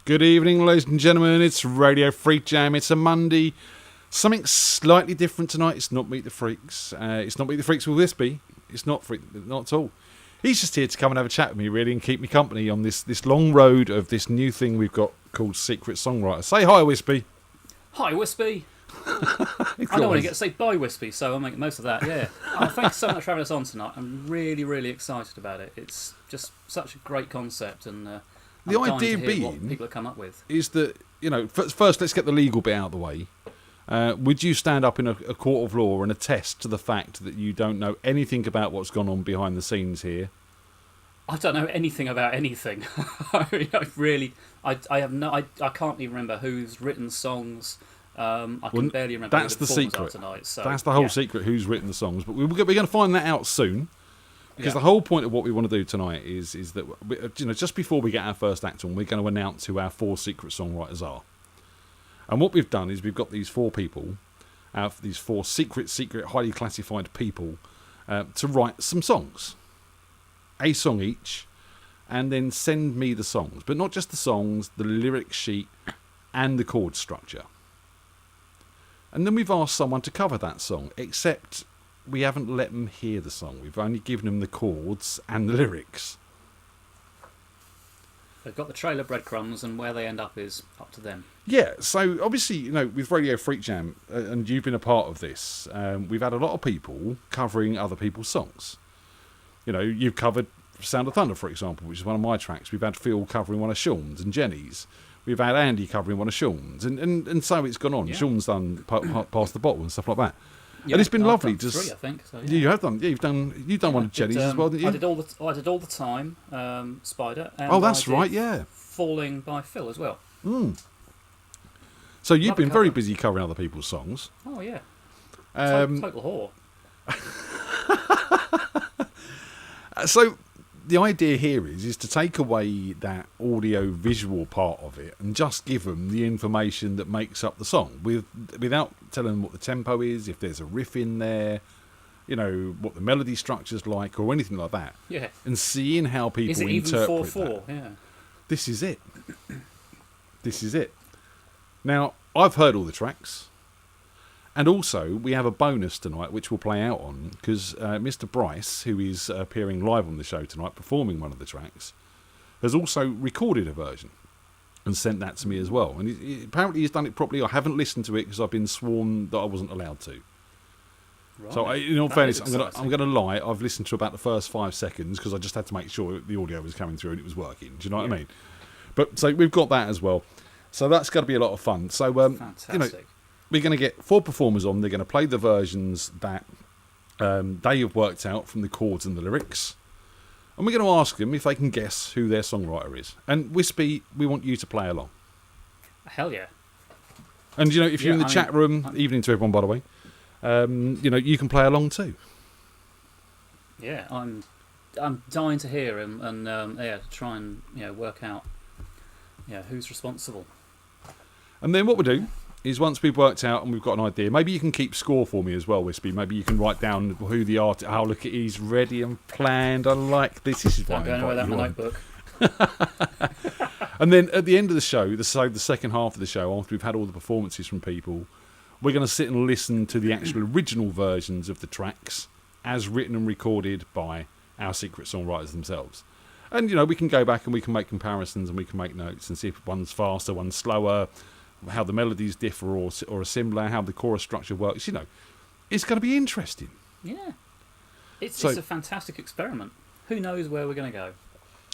Good evening, ladies and gentlemen. It's Radio FreakJam. It's a Monday. Something slightly different tonight. It's not Meet the Freaks. It's not Meet the Freaks with Wispy. It's not at all. He's just here to come and have a chat with me, really, and keep me company on this long road of this new thing we've got called Secret Songwriter. Say hi, Wispy. Hi, Wispy. I don't want to get to say bye, Wispy, so I'll make the most of that, yeah. Thanks so much for having us on tonight. I'm really, really excited about it. It's just such a great concept, and the idea being what people have come up with is that, you know, first let's get the legal bit out of the way. Would you stand up in a court of law and attest to the fact that you don't know anything about what's gone on behind the scenes here? I don't know anything about anything. I can't even remember who's written songs. I can barely remember that's who the secret tonight. So, that's the whole secret, who's written the songs. But we're going to find that out soon. Because the whole point of what we want to do tonight is that, you know, just before we get our first act on, we're going to announce who our 4 secret songwriters are. And what we've done is we've got these 4 people, these 4 secret, highly classified people, to write some songs. A song each, and then send me the songs. But not just the songs, the lyric sheet, and the chord structure. And then we've asked someone to cover that song, except we haven't let them hear the song. We've only given them the chords and the lyrics. They've got the trailer breadcrumbs, and where they end up is up to them. Yeah, so obviously, you know, with Radio FreakJam, and you've been a part of this, we've had a lot of people covering other people's songs. You know, you've covered Sound of Thunder, for example, which is one of my tracks. We've had Phil covering one of Sean's and Jenny's. We've had Andy covering one of Sean's, and so it's gone on. Yeah. Sean's done Past the Bottle and stuff like that. Yeah, and it's been lovely. I've done 3, I think. So, yeah. You have done. Yeah, you've done one of Jenny's as well, didn't you? I did all the time, Spider. And oh, that's right. Yeah. Falling by Phil as well. Mm. So you've been very busy covering other people's songs. Oh yeah. Total whore. So the idea here is to take away that audio-visual part of it and just give them the information that makes up the song, without telling them what the tempo is, if there's a riff in there, you know, what the melody structure's like, or anything like that. Yeah. And seeing how people is it interpret even 4/4? that. Yeah. This is it. This is it. Now, I've heard all the tracks. And also, we have a bonus tonight, which we'll play out on, because Mr. Bryce, who is appearing live on the show tonight, performing one of the tracks, has also recorded a version and sent that to me as well. And apparently he's done it properly. I haven't listened to it because I've been sworn that I wasn't allowed to. Right. So, in all fairness, I'm going to lie. I've listened to about the first 5 seconds because I just had to make sure the audio was coming through and it was working. Do you know what I mean? But so we've got that as well. So that's going to be a lot of fun. So, fantastic. You know, we're going to get 4 performers on. They're going to play the versions that they have worked out from the chords and the lyrics. And we're going to ask them if they can guess who their songwriter is. And Wispy, we want you to play along. Hell yeah. And, you know, if you're in the chat room, evening to everyone, by the way, you know, you can play along too. Yeah, I'm dying to hear him and try and, you know, work out, who's responsible. And then what we'll do is once we've worked out and we've got an idea, maybe you can keep score for me as well, Wispy. Maybe you can write down who the artist. Oh, look, he's ready and planned. I like this. This is why I'm going without my notebook. And then at the end of the show, the second half of the show, after we've had all the performances from people, we're going to sit and listen to the actual original versions of the tracks as written and recorded by our secret songwriters themselves. And, you know, we can go back and we can make comparisons and we can make notes and see if one's faster, one's slower, how the melodies differ or are similar, how the chorus structure works. You know, it's going to be interesting. Yeah. It's a fantastic experiment. Who knows where we're going to go?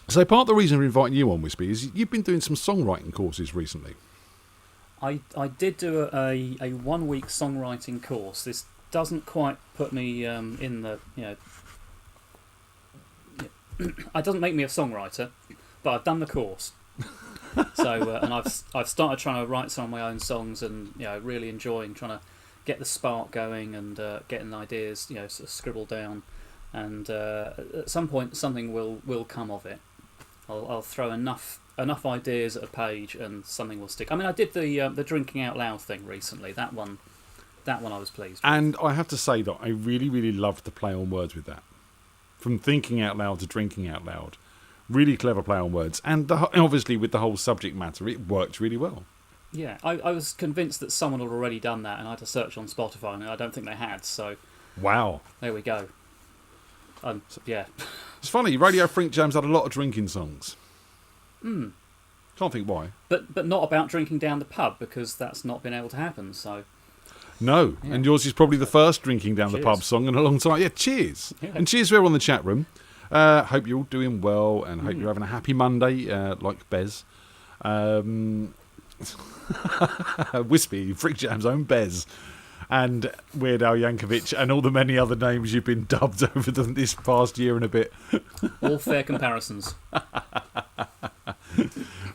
So part of the reason we're inviting you on, Wispy, is you've been doing some songwriting courses recently. I did do a 1-week songwriting course. This doesn't quite put me in the, it doesn't make me a songwriter, but I've done the course. So and I've started trying to write some of my own songs, and really enjoying trying to get the spark going and getting ideas sort of scribbled down, and at some point something will come of it. I'll throw enough ideas at a page and something will stick. I mean, I did the drinking out loud thing recently. That one I was pleased with. And I have to say that I really, really loved the play on words with that. From thinking out loud to drinking out loud Really clever play on words. And obviously with the whole subject matter, it worked really well. Yeah, I was convinced that someone had already done that, and I had to search on Spotify, and I don't think they had, so... Wow. There we go. Yeah. It's funny, Radio FreakJam's had a lot of drinking songs. Hmm. Can't think why. But not about drinking down the pub, because that's not been able to happen, so... No, Yeah. and yours is probably the first drinking down the Cheers. pub song in a long time. Yeah, cheers. Yeah. And cheers for everyone in the chat room. Hope you're all doing well, and hope you're having a happy Monday, like Bez. Wispy, FreakJam's own Bez, and Weird Al Yankovic, and all the many other names you've been dubbed over this past year and a bit. All fair comparisons.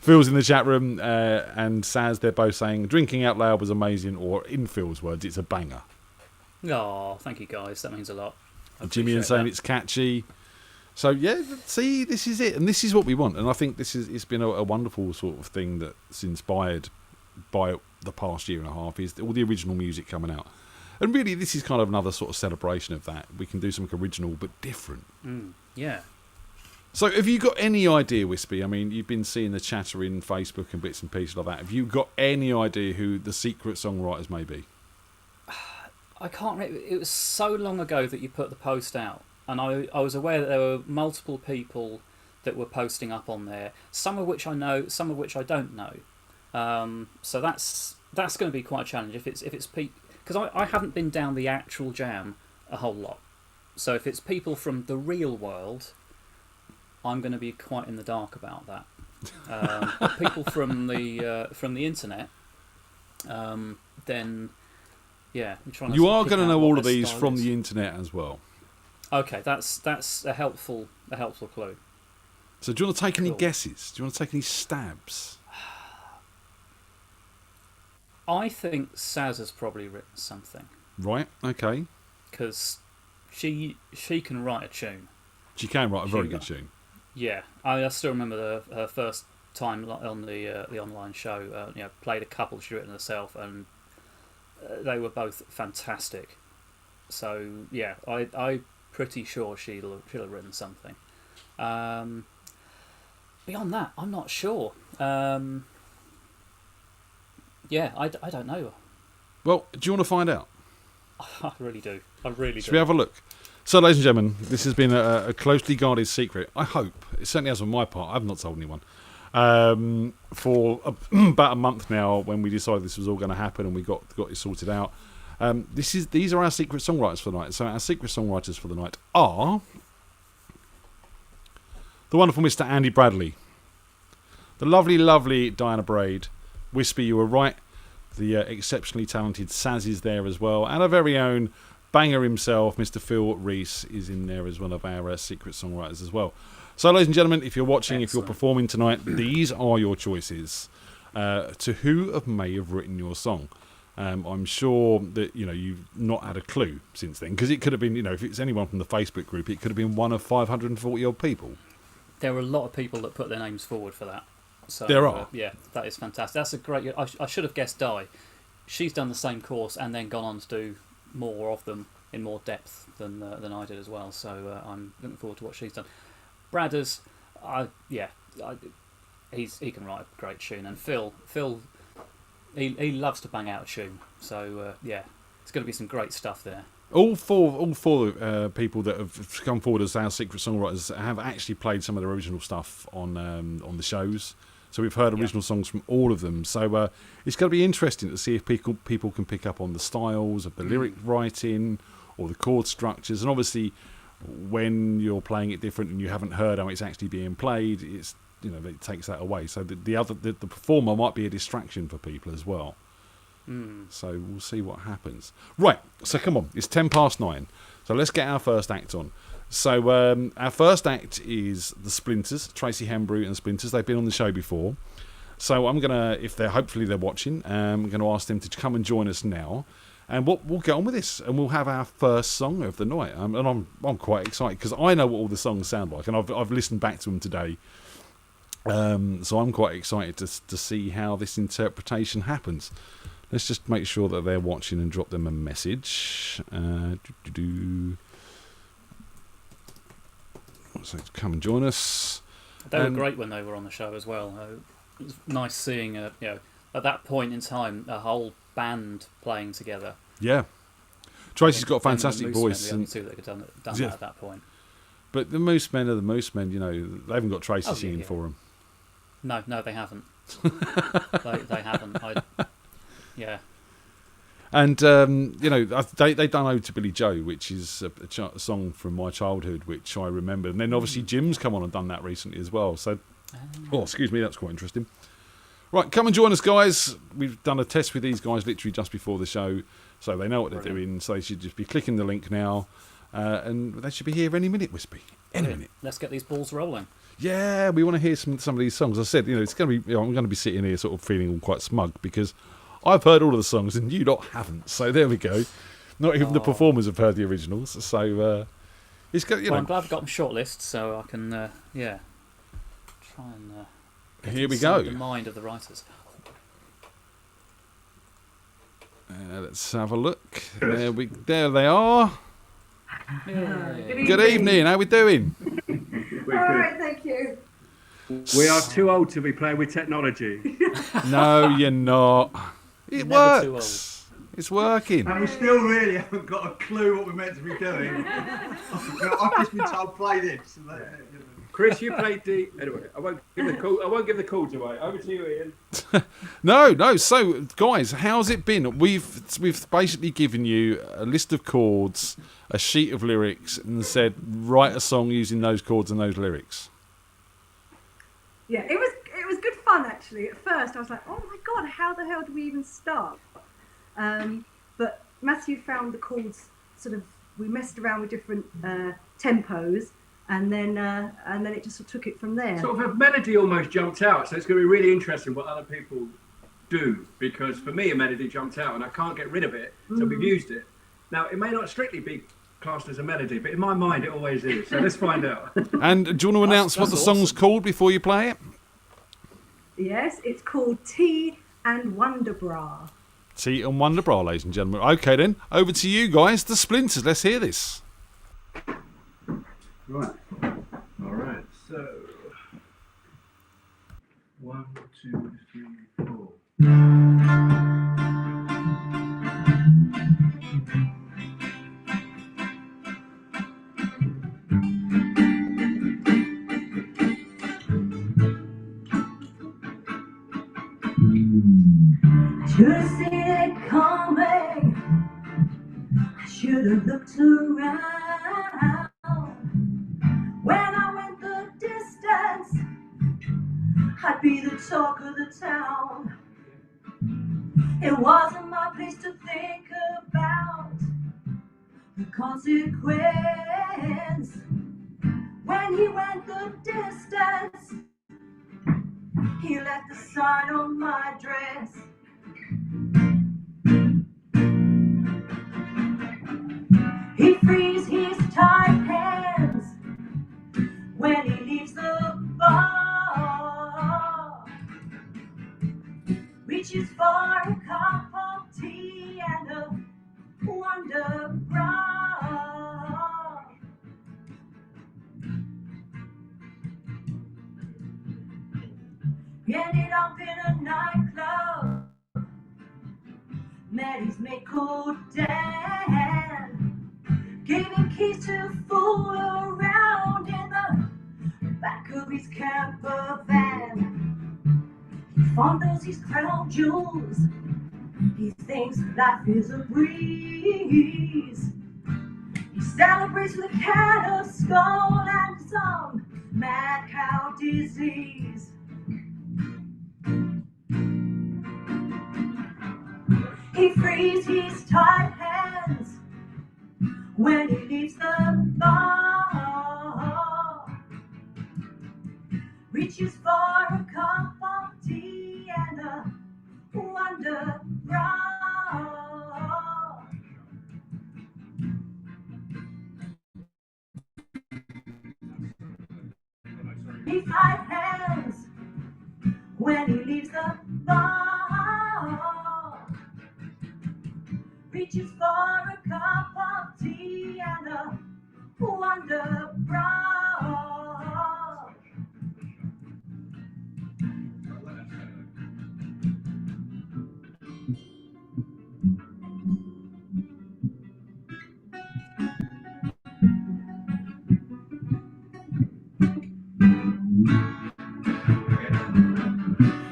Phil's in the chat room, and Saz, they're both saying drinking out loud was amazing, or in Phil's words, it's a banger. Oh, thank you guys, that means a lot. Jimmy and saying it's catchy. So yeah, see, this is it, and this is what we want. And I think it's been a wonderful sort of thing that's inspired by the past year and a half, is all the original music coming out. And really, this is kind of another sort of celebration of that. We can do something original but different. Yeah. So have you got any idea, Wispy? I mean, you've been seeing the chatter in Facebook and bits and pieces like that. Have you got any idea who the secret songwriters may be? I can't remember. It was so long ago that you put the post out, and I was aware that there were multiple people that were posting up on there, some of which I know, some of which I don't know. So that's going to be quite a challenge if it's because I haven't been down the actual jam a whole lot. So if it's people from the real world, I'm going to be quite in the dark about that. But people from the internet, then yeah, I'm trying to. You are pick going to out know what all of their these style from is. the internet as well. Okay, that's a helpful clue. So do you want to take any Cool. guesses? Do you want to take any stabs? I think Saz has probably written something Right, okay. because she can write a tune. She can write a very She- good tune. Yeah, I still remember her first time on the online show. Played a couple she'd written herself, and they were both fantastic. So yeah, I'm pretty sure she'll have written something. Beyond that, I'm not sure. Yeah, I don't know. Well, do you want to find out? I really do. I really Should do. we have a look? So, ladies and gentlemen, this has been a closely guarded secret. I hope. It certainly has on my part. I've not told anyone. For about a month now, when we decided this was all going to happen and we got it sorted out. These are our secret songwriters for the night. So our secret songwriters for the night are the wonderful Mr. Andy Bradley, the lovely, lovely Diana Braid. Wispy, you were right. The exceptionally talented Saz is there as well, and our very own banger himself, Mr. Phil Reese, is in there as one of our secret songwriters as well. So, ladies and gentlemen, if you're watching, if you're performing tonight, these are your choices to who may have written your song. I'm sure that you've not had a clue since then, because it could have been, if it's anyone from the Facebook group, it could have been one of 540 odd people. There were a lot of people that put their names forward for that. So, There are. Yeah, that is fantastic. That's a great. I should have guessed Di. She's done the same course and then gone on to do more of them in more depth than I did as well. So I'm looking forward to what she's done. Bradders, he can write a great tune, and Phil, he loves to bang out a tune. So it's going to be some great stuff there. All four people that have come forward as our secret songwriters have actually played some of the original stuff on the shows. So we've heard original songs from all of them. So it's going to be interesting to see if people can pick up on the styles of the lyric writing or the chord structures. And obviously, when you're playing it different and you haven't heard how it's actually being played, it takes that away. So the performer might be a distraction for people as well. So we'll see what happens. Right, so come on, it's 9:10. So let's get our first act on. So our first act is the Splinters, Tracy Hembrew and Splinters. They've been on the show before. So I'm going to, hopefully they're watching, I'm going to ask them to come and join us now. And we'll get on with this, and we'll have our first song of the night. And I'm quite excited, because I know what all the songs sound like, and I've listened back to them today. So I'm quite excited to see how this interpretation happens. Let's just make sure that they're watching and drop them a message. So come and join us. They were great when they were on the show as well. It was nice seeing, at that point in time, a whole band playing together. Yeah. Tracy's got a fantastic voice. The only two that could done that at that point. But the Moose Men are the Moose Men, they haven't got Tracy singing for them. No, they haven't. they haven't. Yeah. And, they done Ode to Billy Joe, which is a song from my childhood, which I remember. And then obviously Jim's come on and done that recently as well. So, excuse me, that's quite interesting. Right, come and join us, guys. We've done a test with these guys literally just before the show, so they know what they're doing. So they should just be clicking the link now, and they should be here any minute, Wispy. Any minute. Let's get these balls rolling. Yeah, we want to hear some of these songs. I said, it's going to be. I'm going to be sitting here sort of feeling all quite smug because I've heard all of the songs and you lot haven't. So there we go. Not even the performers have heard the originals. So it's good. I'm glad I've got them shortlisted, so I can try and. Here we go. The mind of the writers. Let's have a look. There they are. Good evening. How we doing? All right, thank you. We are too old to be playing with technology. No, you're not. It Never works. It's working. And we still really haven't got a clue what we're meant to be doing. I've just been told play this. Chris, you played D. Anyway, I won't give the chords away. Over to you, Ian. No. So, guys, how's it been? We've basically given you a list of chords, a sheet of lyrics, and said write a song using those chords and those lyrics. Yeah, it was good fun actually. At first, I was like, oh my god, how the hell do we even start? But Matthew found the chords. We messed around with different tempos. And then it just took it from there. Sort of a melody almost jumped out, so it's going to be really interesting what other people do, because for me a melody jumped out and I can't get rid of it, so we've used it. Now it may not strictly be classed as a melody, but in my mind it always is, so let's find out. And do you want to announce what the song's called before you play it? Yes, it's called Tea and Wonder Bra. Tea and Wonder Bra, ladies and gentlemen. Okay then, over to you guys, the Splinters. Let's hear this. Right. All right. So 1, 2, 3, 4. Should have seen it coming. I should have looked around. When I went the distance, I'd be the talk of the town. It wasn't my place to think about the consequence. When he went the distance, he left the sign on my dress. He frees his tight hands when he leaves the bar, reaches for a cup of tea and a wonder bra. Ended up in a nightclub, met his mate called Dan, gave him keys to fool around in the back of his camper van. He fondles his crown jewels, he thinks life is a breeze. He celebrates with a can of skull and some mad cow disease. He frees his tight hands when he leaves the bar, reaches for a cup of tea and a wonder bra. His tight hands when he leaves the bar, reaches for a cup of tea and a wonder bra.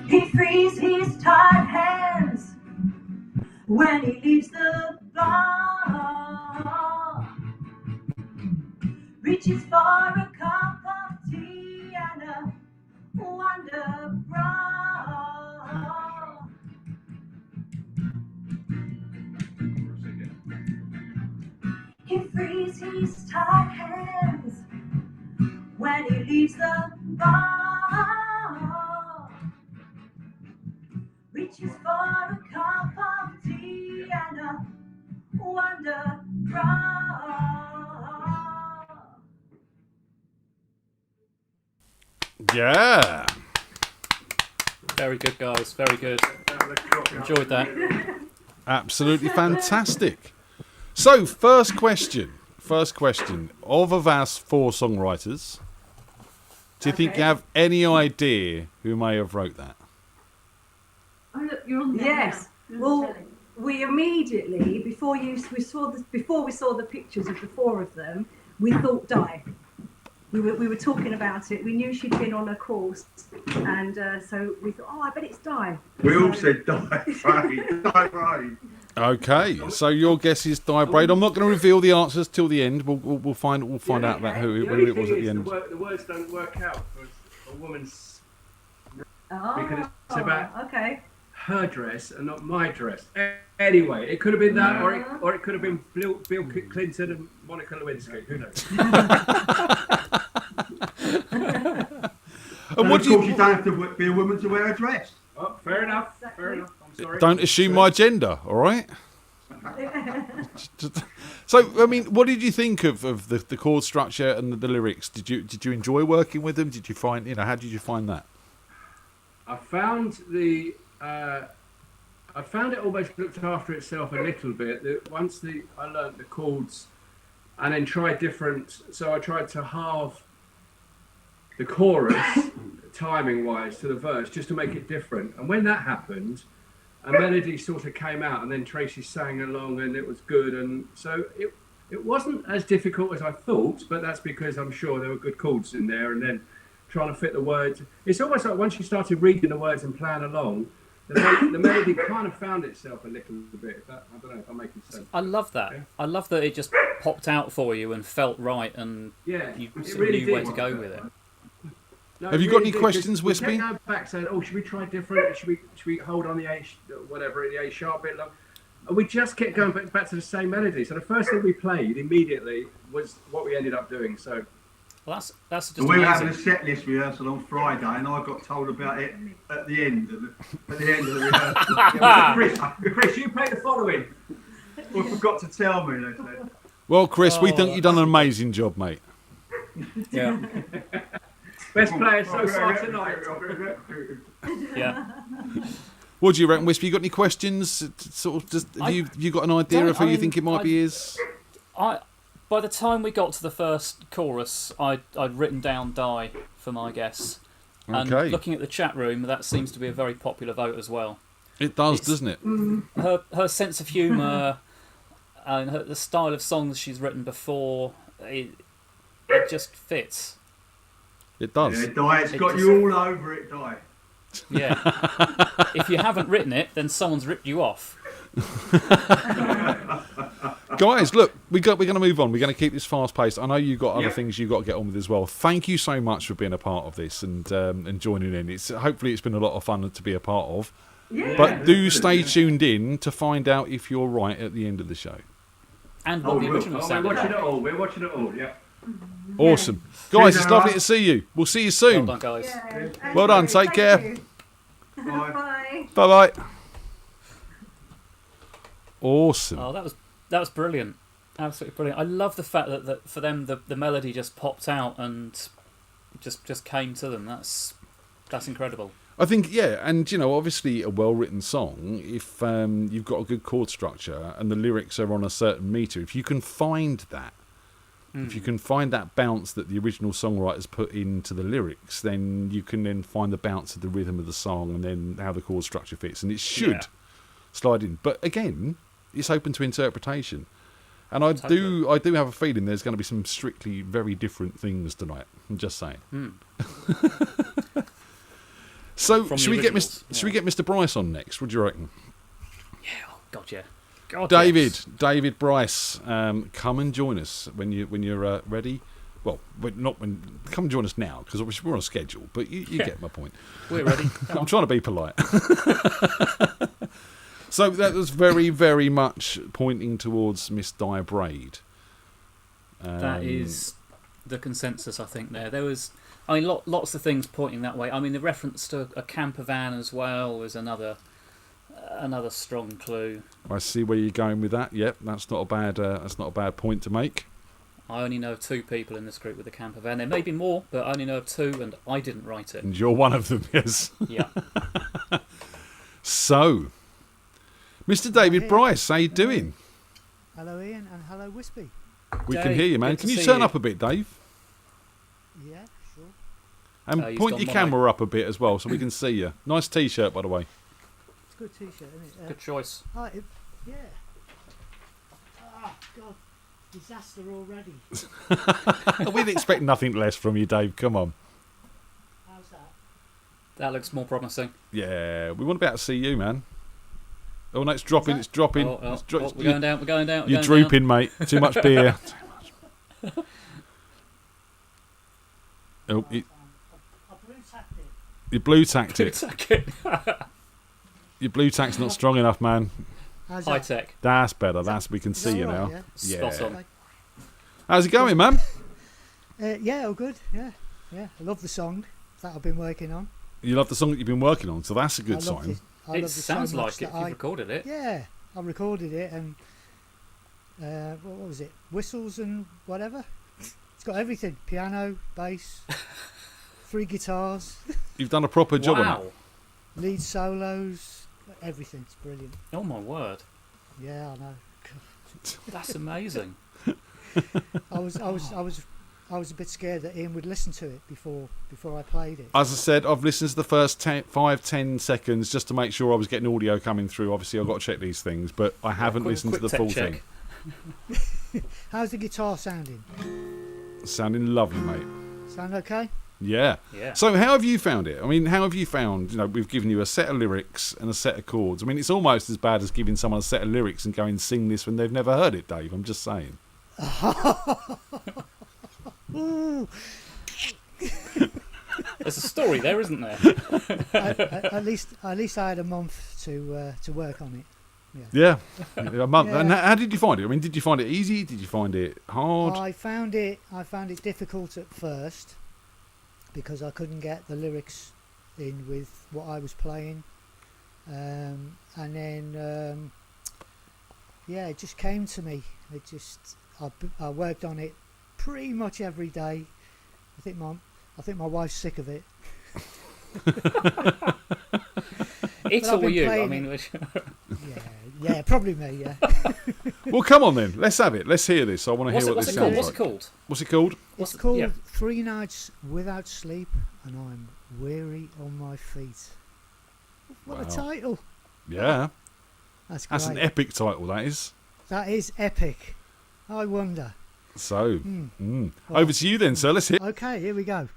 He frees his tired hands when he leaves the bar. Reaches for a cup of tea and a wonder bra. He frees his tired hands when he leaves the bar. Reaches for a cup of tea and a wonder bra. Yeah. Very good, guys. Very good. Enjoyed that. Absolutely fantastic. So, first question. Of our 4 songwriters, do you think you have any idea who may have wrote that? Oh, look, you're on there. Yes. Now. Well, we immediately, before we saw the pictures of the 4 of them, we thought Di. We were talking about it. We knew she'd been on a course, and so we thought, I bet it's Di. We all said die, Braid. Okay, so your guess is Di Braid. I'm not going to reveal the answers till the end. We'll find out about who it was at the end. The words don't work out for a woman's Oh, because it's about okay. her dress and not my dress. Anyway, it could have been that, or it could have been Bill Clinton and Monica Lewinsky. Who knows? And Of course, you don't have to be a woman to wear a dress. Oh, fair enough. Fair enough. I'm sorry. Don't assume my gender, all right? So, I mean, what did you think of the chord structure and the lyrics? Did you enjoy working with them? Did you find, how did you find that? I found it almost looked after itself a little bit. Once I learnt the chords, and then tried different. So I tried to halve the chorus timing wise to the verse just to make it different. And when that happened, a melody sort of came out, and then Tracy sang along, and it was good. And so it wasn't as difficult as I thought, but that's because I'm sure there were good chords in there, and then trying to fit the words. It's almost like once you started reading the words and playing along, the melody kind of found itself a little bit. I don't know if I'm making sense. I love that. Yeah. I love that it just popped out for you and felt right, and Yeah, you it sort of really knew where did. to go with it. No, Have it you got really any did, questions, 'cause we Wispy? kept going back saying, should we try different? Should we hold on the A, the A sharp bit long? And we just kept going back to the same melody. So the first thing we played immediately was what we ended up doing. So Well, that's just We were having a amazing. set list rehearsal on Friday, and I got told about it at the end of the rehearsal. Chris, you play the following. Well, forgot to tell me, they said. Well, Chris, we think you've done an amazing job, mate. Yeah, Best player so far tonight. yeah. What do you reckon, Wispy? You got any questions? Sort of, just have you got an idea of who you think it might be? By the time we got to the first chorus, I'd written down Die for my guess. And Okay. looking at the chat room, that seems to be a very popular vote as well. It does, doesn't it? Her sense of humour and the style of songs she's written before, it just fits. It does. Yeah, Di, it's got you all over it, Di. Yeah. If you haven't written it, then someone's ripped you off. Guys, look, we're going to move on. We're going to keep this fast paced. I know you've got other things you've got to get on with as well. Thank you so much for being a part of this and joining in. Hopefully it's been a lot of fun to be a part of. Yeah. But do stay tuned in to find out if you're right at the end of the show. And what the original We're sounded watching like. it all. We're watching it all. Yeah. Awesome. Guys, it's lovely to see you. We'll see you Well soon. done, guys. Yeah. Well done, take Thank care. you. Bye. Bye. Bye-bye. Awesome. Oh, that was brilliant. Absolutely brilliant. I love the fact that for them the melody just popped out and just came to them. That's incredible. I think, yeah, and obviously a well-written song, if you've got a good chord structure and the lyrics are on a certain meter, if you can find that, if you can find that bounce that the original songwriters put into the lyrics, then you can then find the bounce of the rhythm of the song and then how the chord structure fits, and it should slide in. But again, it's open to interpretation, and I do have a feeling there's going to be some strictly very different things tonight. I'm just saying. Hmm. So From should the we get originals, should we get Mr. Bryce on next? What do you reckon? Yeah, oh, God, yeah. God, David Bryce, come and join us when you're ready. Well, come and join us now because we're on a schedule. But you get my point. We're ready. I'm trying to be polite. So that was very, very much pointing towards Miss Di Braid. That is the consensus, I think. There was, I mean, lots of things pointing that way. I mean, the reference to a camper van as well was another strong clue. I see where you're going with that. Yep, that's not a bad point to make. I only know 2 people in this group with a camper van. There may be more, but I only know of 2, and I didn't write it. And you're one of them, yes. Yeah. So, Mr. David Bryce, how you doing? Hello, Ian, and hello, Wispy. We Dave, can hear you, man. good to Can you see turn you. up a bit, Dave? Yeah, sure. And He's point gone your mono. camera up a bit as well so we can see you. Nice T-shirt, by the way. It's a good T-shirt, isn't it? Good choice. Yeah. Oh, God. Disaster already. We'd expect nothing less from you, Dave. Come on. How's that? That looks more promising. Yeah, we want to be able to see you, man. Oh, no, it's dropping. It's dropping. Oh, It's we're going down. We're going down. You're drooping, mate. Too much beer. Oh, I blue-tacked it. your blue tacked it. Down. Your blue tack's not strong enough, man. How's High that? tech. That's better. We can Is see that you all now. right, Yeah. Spot on. How's it going, man? Yeah, all good. Yeah. I love the song that I've been working on. You love the song that you've been working on, so that's a good I love sign. I It love the sounds so much like it that if you've recorded it. Yeah, I recorded it and what was it? Whistles and whatever. It's got everything: piano, bass, 3 guitars, You've done a proper job on Wow. it. lead solos, everything. It's brilliant. Oh my word. Yeah, I know. That's amazing. I was a bit scared that Ian would listen to it before I played it. As I said, I've listened to the first 5-10 seconds just to make sure I was getting audio coming through. Obviously, I've got to check these things, but I haven't listened to the quick full tech thing. check. How's the guitar sounding? Sounding lovely, mate. Sound okay? Yeah. Yeah. So how have you found it? I mean, how have you found, we've given you a set of lyrics and a set of chords. I mean, it's almost as bad as giving someone a set of lyrics and going, sing this when they've never heard it, Dave. I'm just saying. Ooh, There's a story there, isn't there? at least I had a month to work on it. Yeah. A month. Yeah. And how did you find it? I mean, did you find it easy? Did you find it hard? I found it difficult at first because I couldn't get the lyrics in with what I was playing, and then it just came to me. I worked on it pretty much every day. I think my wife's sick of it. It's I've all been you. I playing mean, Yeah, probably me. Yeah. Well, come on then. Let's have it. Let's hear this. I want to hear what what's this it called? sounds What's like. it called? What's it called? It's called yeah. 3 Nights Without Sleep, and I'm weary on my feet. What Wow. a title! Yeah. That's great. That's an epic title, that is. That is epic. I wonder. So, Well- over to you then, sir. Let's hear. Okay, here we go.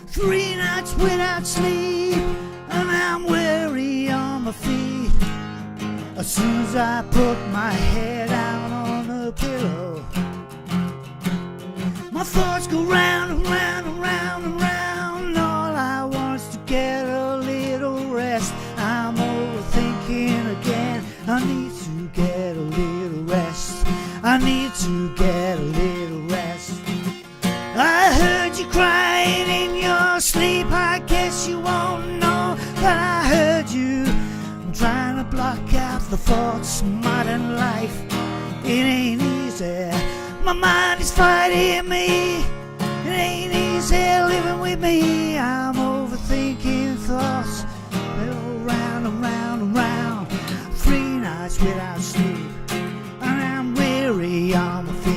Three nights without sleep, and I'm weary on my feet. As soon as I put my head out on the pillow, my thoughts go round and round and round and round. All I want is to get a little rest. I'm overthinking again. I need to get a little rest. I need to get a little rest. I heard you crying in your sleep. I guess you won't know that I heard you. I'm trying to block out the thoughts of modern life. It ain't easy, My mind is fighting me. It ain't easy living with me. I'm overthinking thoughts. They go round and round and round. 3 nights without sleep, and I'm weary on my feet.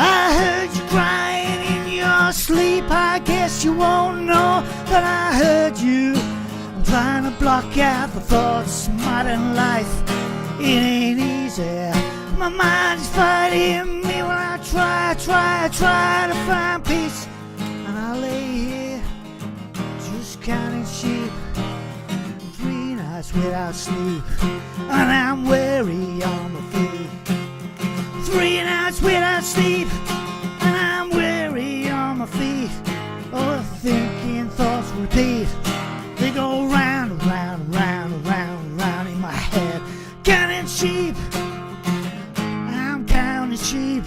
I heard you crying in your sleep. I guess you won't know that I heard you. I'm trying to block out the thoughts of modern life. It ain't easy. My mind is fighting me when I try to find peace. And I lay here just counting sheep. 3 nights without sleep, and I'm weary on my feet. 3 nights without sleep, and I'm weary on my feet. Oh, thinking thoughts repeat. They go round and round and round and round and round in my head. Counting sheep, I'm counting sheep.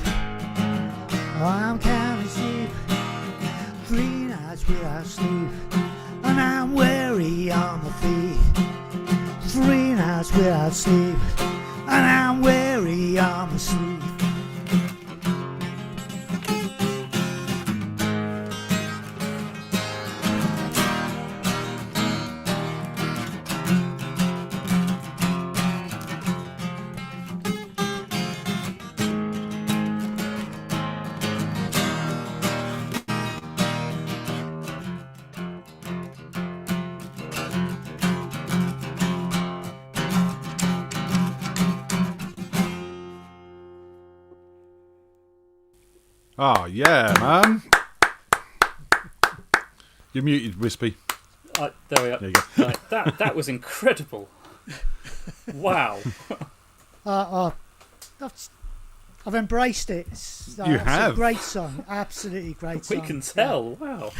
Oh, I'm counting sheep. 3 nights without sleep, and I'm weary on my feet. 3 nights without sleep, and I'm weary on my sleep. Oh, yeah, man. You're muted, Wispy. There we are. There you go. Right, that was incredible. Wow. I've embraced it. It's have. a great song. Absolutely great song. We can tell. Wow.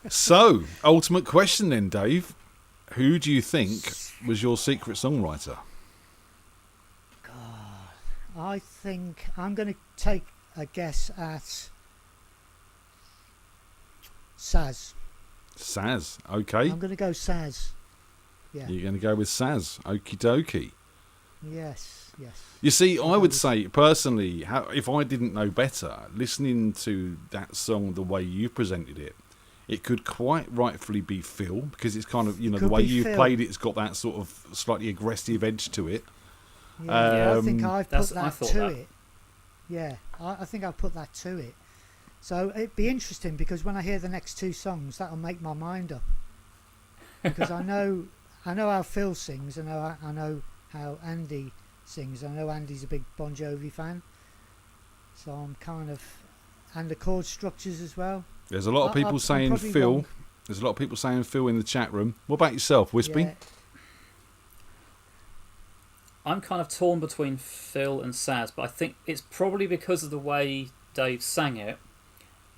So, ultimate question then, Dave. Who do you think was your secret songwriter? I think I'm going to take a guess at Saz. Saz, okay. I'm going to go Saz. Yeah. You're going to go with Saz. Okie dokie. Yes. You see, I would say, personally, if I didn't know better, listening to that song the way you presented it, it could quite rightfully be Phil, because it's kind of, the way you've played it's got that sort of slightly aggressive edge to it. Yeah, I think I've put I that thought to that. it. Yeah, I think I've put that to it. So it'd be interesting, because when I hear the next 2 songs, that'll make my mind up. Because I know how Phil sings, I know how Andy sings. I know Andy's a big Bon Jovi fan, so I'm kind of, and the chord structures as well. There's a lot of people saying Phil. Wrong. There's a lot of people saying Phil in the chat room. What about yourself, Wispy? Yeah. I'm kind of torn between Phil and Saz, but I think it's probably because of the way Dave sang it.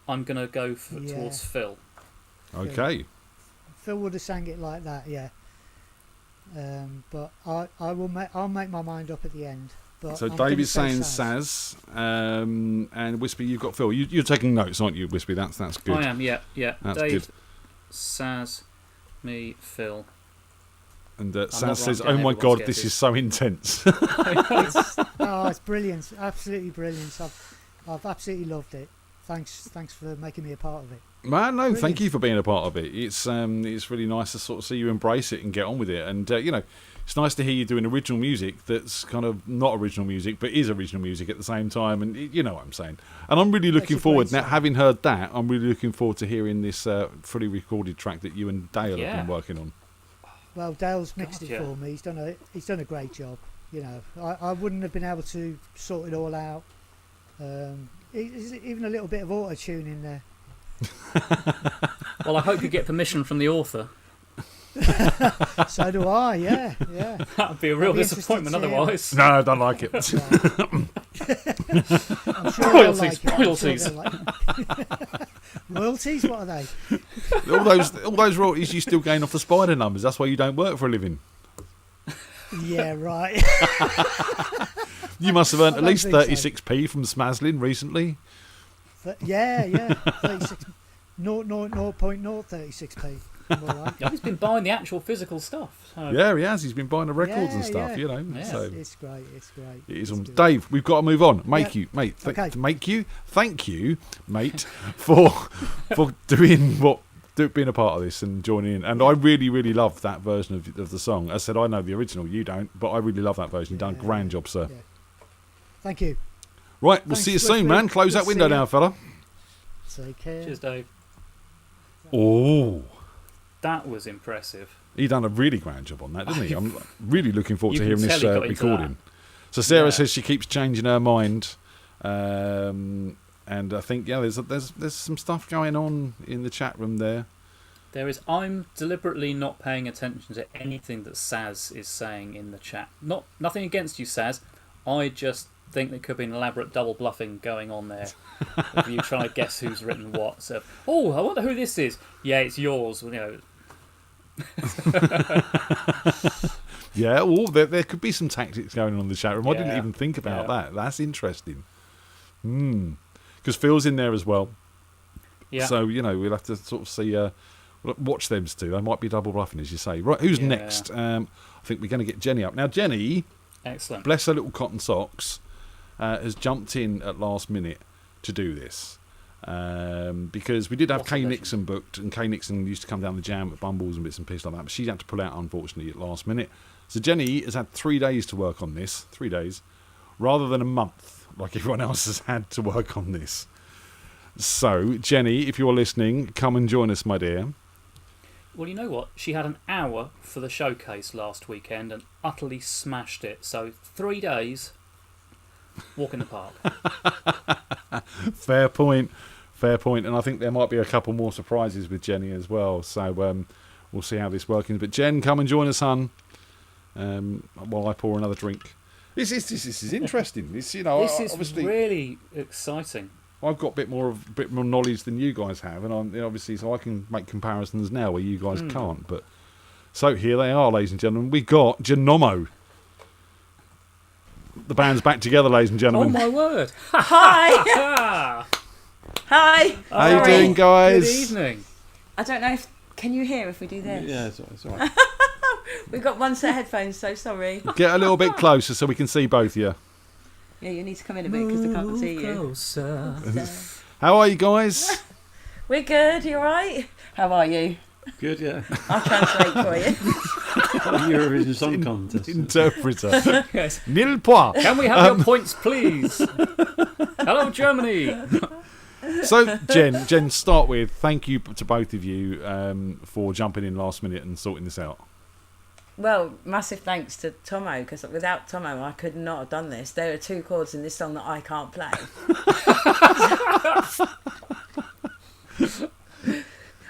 I'm going to go towards Phil. Okay. Phil would have sang it like that, yeah. But I'll make my mind up at the end. But So I'm David's saying Saz. Saz, and Wispy, you've got Phil. You're taking notes, aren't you, Wispy? That's good. I am, yeah. That's Dave, good. Saz, me, Phil. And not Saz says, wrong, "Oh my everyone's God, guesses." this is so intense." It's brilliant, absolutely brilliant. I've absolutely loved it. Thanks for making me a part of it. Man, no, Brilliant. thank you for being a part of it. It's really nice to sort of see you embrace it and get on with it. And it's nice to hear you doing original music that's kind of not original music, but is original music at the same time. And you know what I'm saying. And I'm really looking forward now. Having heard that, I'm really looking forward to hearing this fully recorded track that you and Dale have been working on. Well, Dale's mixed it for me. He's done a great job. I wouldn't have been able to sort it all out. Even a little bit of auto tune in there. Well, I hope you get permission from the author. So do I. Yeah. That would be a real disappointment otherwise. No, I don't like it. I'm sure they'll Royalties, like it. I'm royalties. Sure they'll like it. Royalties? What are they? all those royalties you still gain off the spider numbers. That's why you don't work for a living. Yeah, right. You must have earned I at don't least think so. 36p from Smaslin recently. Yeah. 36. 0.036p. All right. He's been buying the actual physical stuff. So. Yeah, he has. He's been buying the records Yeah, and stuff, yeah. you know. Yeah. So It's great. It's great. it is It's on. good. Dave, we've got to move on. Yeah. Thank you, mate, for being a part of this and joining in. And I really, really love that version of the song. As I said, I know the original, you don't, but I really love that version. You've done a grand job, sir. Yeah. Thank you. Right, we'll Thanks, see you soon, Clifford. man. Close We'll that window see you. now, fella. Take care. Cheers, Dave. Oh, That was impressive. he done a really grand job on that, didn't he? I'm really looking forward You to can hearing tell this he got into recording. So Sarah Yeah. says she keeps changing her mind, and I think there's some stuff going on in the chat room there. There is. I'm deliberately not paying attention to anything that Saz is saying in the chat. Nothing against you, Saz. I just think there could be an elaborate double bluffing going on there. Of you trying to guess who's written what. So, I wonder who this is. Yeah, it's yours. You know. Yeah, there could be some tactics going on in the chat room. I didn't Yeah. even think about Yeah. that. That's interesting. Because Phil's in there as well. Yeah. So, we'll have to sort of see, watch them two. They might be double bluffing, as you say. Right, who's Yeah. next? I think we're going to get Jenny up. Now, Jenny, Excellent. bless her little cotton socks, has jumped in at last minute to do this. Because we did have What a Kay legend. Nixon booked, and Kay Nixon used to come down the jam at Bumbles and bits and pieces like that, but she had to pull out, unfortunately, at last minute. So Jenny has had 3 days to work on this, 3 days, rather than a month, like everyone else has had to work on this. So, Jenny, if you're listening, come and join us, my dear. Well, you know what? She had an hour for the showcase last weekend and utterly smashed it. So 3 days, walk in the park. Fair point. And I think there might be a couple more surprises with Jenny as well. So we'll see how this works. But Jen, come and join us, hun, while I pour another drink. This is interesting. This is Obviously really exciting. I've got a bit more knowledge than you guys have, and obviously so I can make comparisons now where you guys can't. But so here they are, ladies and gentlemen. We got Genomo. The band's back together, ladies and Oh gentlemen. my word! Hi! Hi! How you Sorry. doing, guys? Good evening. I don't know if... Can you hear if we do this? Yeah, it's all right. We've got one set of headphones, so sorry. Get a little bit closer so we can see both of you. Yeah, you need to come in a bit because I can't see you. Closer. How are you guys? We're good, you alright? How are you? Good, yeah. I'll translate for you. Eurovision Song Contest. Interpreter. Yes. Nil point. Can we have your points, please? Hello, Germany. So, Jen, start with thank you to both of you for jumping in last minute and sorting this out. Well, massive thanks to Tomo, because without Tomo I could not have done this. There are 2 chords in this song that I can't play.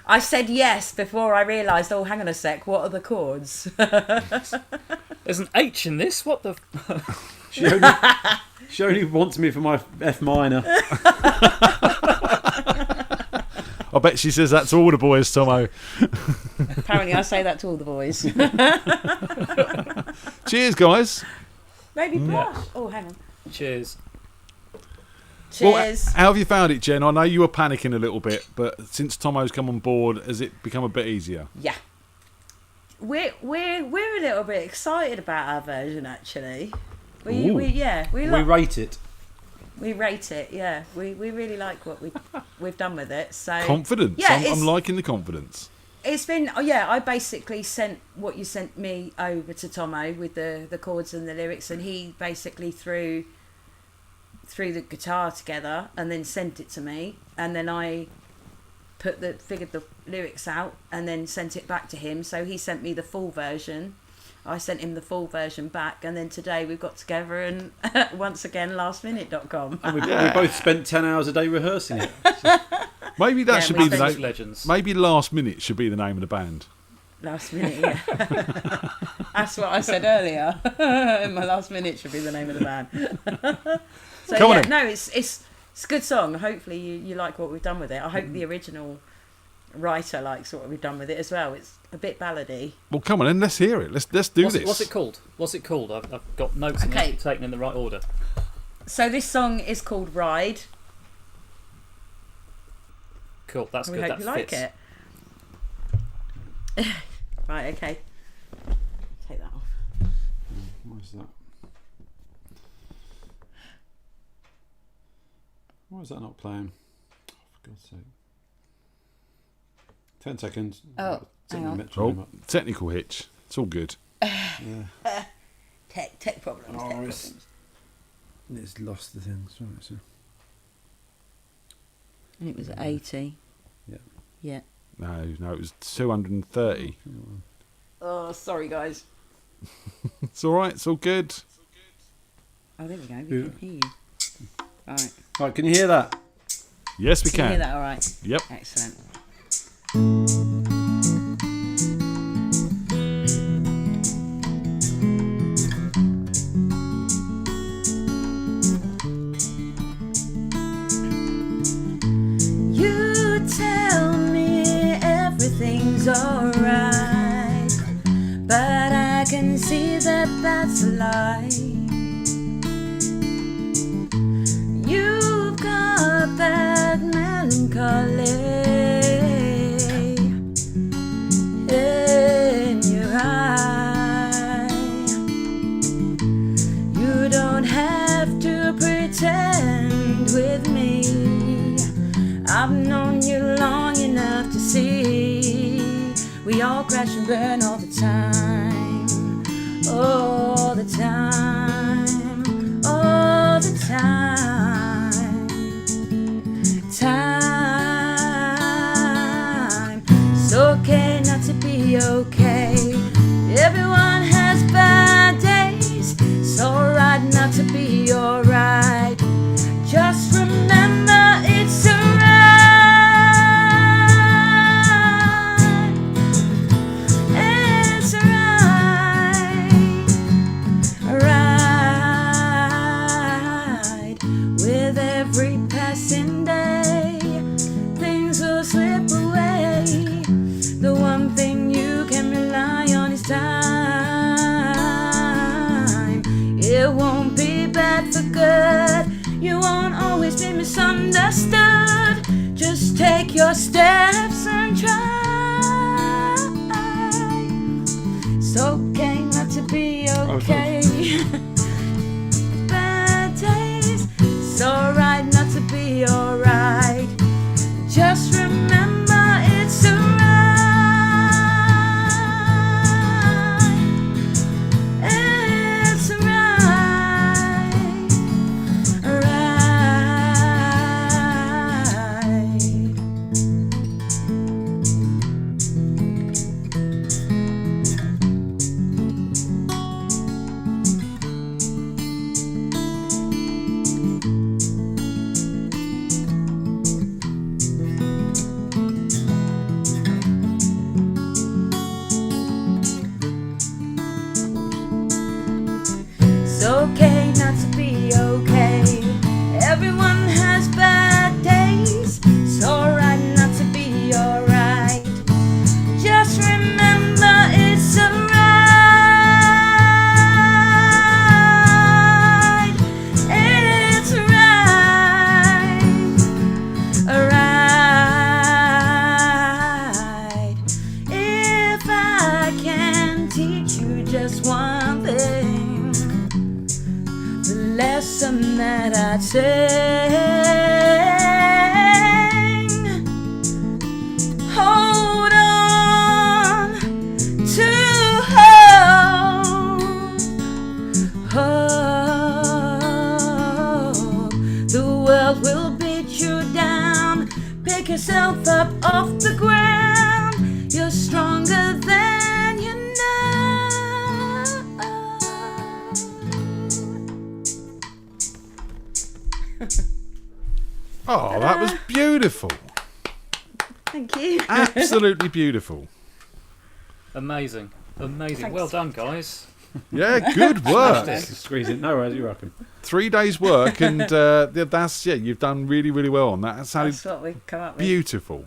I said yes before I realised, oh, hang on a sec, what are the chords? There's an H in this. What the? She only wants me for my F minor. I bet she says that to all the boys, Tomo. Apparently I say that to all the boys. Cheers, guys. Maybe blush. Oh, hang on. Cheers. Well, Cheers. how have you found it, Jen? I know you were panicking a little bit, but since Tomo's come on board, has it become a bit easier? Yeah. We're a little bit excited about our version, actually. We We rate it. We rate it, yeah. We really like what we've done with it. So Confidence. Yeah, I'm liking the confidence. it's been I basically sent what you sent me over to Tomo with the chords and the lyrics, and he basically threw the guitar together and then sent it to me, and then I figured the lyrics out and then sent it back to him. So he sent me the full version. I sent him the full version back, and then today we've got together and once again lastminute.com. And we both spent 10 hours a day rehearsing it. Maybe that should we be the spent- name. Legends. Maybe Last Minute should be the name of the band. Last Minute, yeah. That's what I said earlier. My Last Minute should be the name of the band. So Come on yeah, in. no, it's a good song. Hopefully you like what we've done with it. I hope the original writer likes what we've done with it as well. It's a bit ballady. Well, come on in. Let's hear it. Let's do this. What's it called? I've got notes and Okay. taken in the right order. So this song is called Ride. Cool, that's We good. hope That you like fits. it. Right, okay. Take that off. What's that? Why is that not playing? Oh, for God's sake. 10 seconds. Oh, Set hang the on. metronome Oh, up. technical hitch. It's all good. Yeah. Tech problems. Oh, tech it's- problems. It's lost the thing. Sorry, so. And it was at 80. Yeah. Yeah. No, it was 230. Oh, sorry, guys. It's all right. It's all good. Oh, there we go. We Yeah. can hear you. All right. Right, can you hear that? Yes, we Can you hear can. that all right? Yep. Excellent. You tell me everything's alright, but I can see that that's a lie. You've got that melancholy in your eye. You don't have to pretend with me. I've known you long enough to see we all crash and burn all the time, all the time, all the time. Time. It's okay not to be okay. Everyone has bad days. It's alright not to be alright. Just remember it's alright. It's alright. Alright. With every passing day, things will slip away. The one thing you can rely on is time. It won't be bad for good. You won't always be misunderstood. Just take your steps and try. It's okay not to be okay. Bad days. It's alright not to be alright. Just remember it's alright. It's alright. Alright. It's okay not to be okay. Everyone has bad days. It's alright not to be alright. Just remember it's alright. It's alright. Alright. If I can teach you just one thing, the lesson that I'd sing, hold on to hope. The world will beat you down. Pick yourself up off the ground. You're stronger than you know. Oh, that was beautiful. Thank you. Absolutely beautiful. Amazing. Thanks. Well done, guys. Yeah, good work. Squeeze it. No worries, you reckon. 3 days work, and you've done really, really well on that. That sounded That's what we've come up with. beautiful.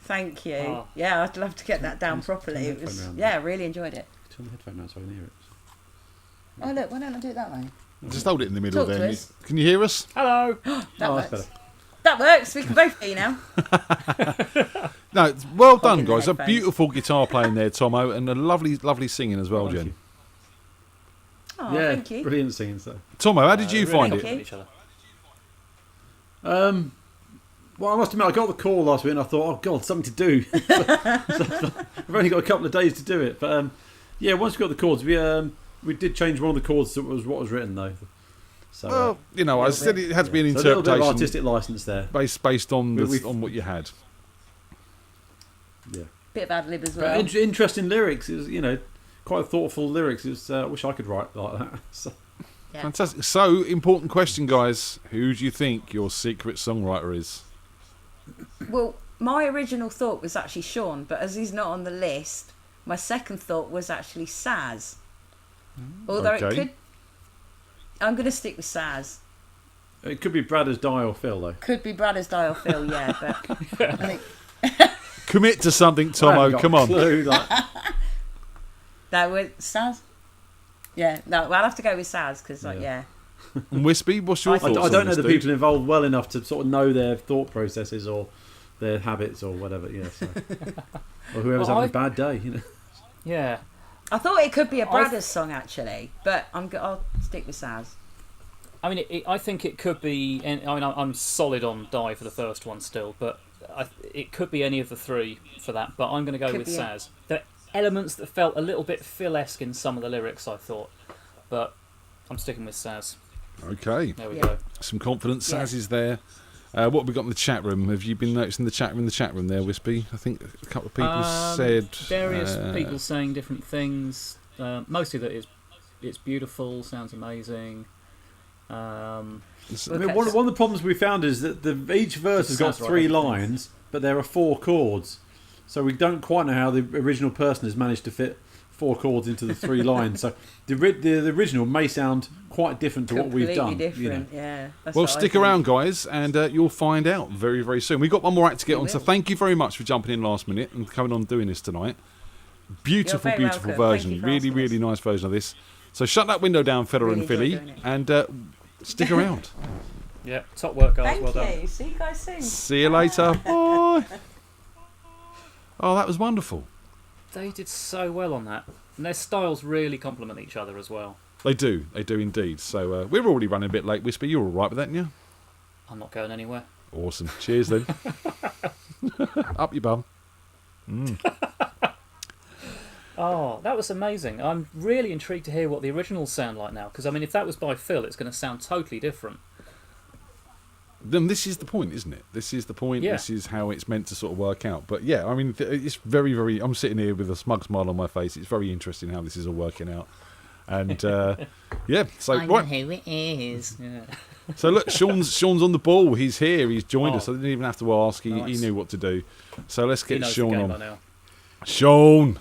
Thank you. Oh. Yeah, I'd love to get that down properly. It was, I really enjoyed it. Turn the headphone out so I can hear it. Oh look, why don't I do it that way? Just hold it in the middle Talk to there. us. Can you hear us? Hello. That Oh, works. that's better. That works. We can both hear you now. No, it's well done, in the guys. A headphones. beautiful guitar playing there, Tomo, and a lovely, lovely singing as well, Thank Jen. you. Oh, Yeah, thank you. brilliant singing stuff. Tomo, how did you Really find compliment it? each other. Well, I must admit, I got the call last week and I thought, oh God, something to do. So I've only got a couple of days to do it. But yeah, once we got the chords, we did change one of the chords to what was written though. So, Well, you know, I said it had to be an so a little bit of interpretation artistic license there. based on We've- on what you had. Yeah. Bit of ad lib as But well. interesting lyrics. It was, quite thoughtful lyrics. It was, I wish I could write like that. So, Yeah. Fantastic. So, important question, guys. Who do you think your secret songwriter is? Well, my original thought was actually Sean, but as he's not on the list, my second thought was actually Saz. Although it Okay. could, I'm going to stick with Saz. it could be Brad as Die or Phil though. Could be Brothers Dial Phil, yeah, but I think Commit to something, I haven't Tomo. got Come a on. clue, like, that was Saz. Yeah, no, well, I'll have to go with Saz because, Yeah. And Wispy, what's your I thoughts? I on don't know this, the dude? people involved well enough to sort of know their thought processes or their habits or whatever. Yeah, so. Or whoever's Well, having a bad day. Yeah. I thought it could be a Brothers song actually, but I'll stick with Saz. I mean, I think it could be. I mean, I'm solid on Die for the first one still, but it could be any of the three for that. But I'm going to go Could with be it. Saz. There are elements that felt a little bit Phil-esque in some of the lyrics, I thought, but I'm sticking with Saz. Okay. There we Yeah. go. Some confidence. Yeah. Saz is there. What have we got in the chat room? Have you been noticing the chat room there, Wispy? I think a couple of people said various people saying different things. Mostly that it's beautiful, sounds amazing. I mean, one of the problems we found is that each verse has got Sounds right, 3 I think. lines, but there are 4 chords. So we don't quite know how the original person has managed to fit 4 chords into the 3 lines. So the original may sound quite different to what we've done. Different, yeah. That's Well, what I stick think. around, guys, and you'll find out very, very soon. We've got one more act to get We on, so will. thank you very much for jumping in last minute and coming on and doing this tonight. Beautiful, You're very beautiful welcome. Thank version. you for Really, asking really us. nice version of this. So shut that window down, Fedor Really and Philly, enjoyed doing it. and stick around. Yeah, top work, guys. Thank well done. you. See you guys soon. See you later. Bye. Oh, that was wonderful. They did so well on that, and their styles really complement each other as well. They do indeed. So we're already running a bit late, Whisper. You're all right with that, yeah? I'm not going anywhere. Awesome. Cheers then. Up your bum. Oh, that was amazing. I'm really intrigued to hear what the originals sound like now, because I mean, if that was by Phil, it's going to sound totally different. Then this is the point, isn't it? This is the point. Yeah. This is how it's meant to sort of work out. But yeah, I mean, it's very, very. I'm sitting here with a smug smile on my face. It's very interesting how this is all working out. And yeah, so I know right. who it is. Yeah. So look, Sean's on the ball. He's here. He's joined Oh. us. I didn't even have to ask. He Nice. knew what to do. So let's He get knows Sean the game on. by now. Sean,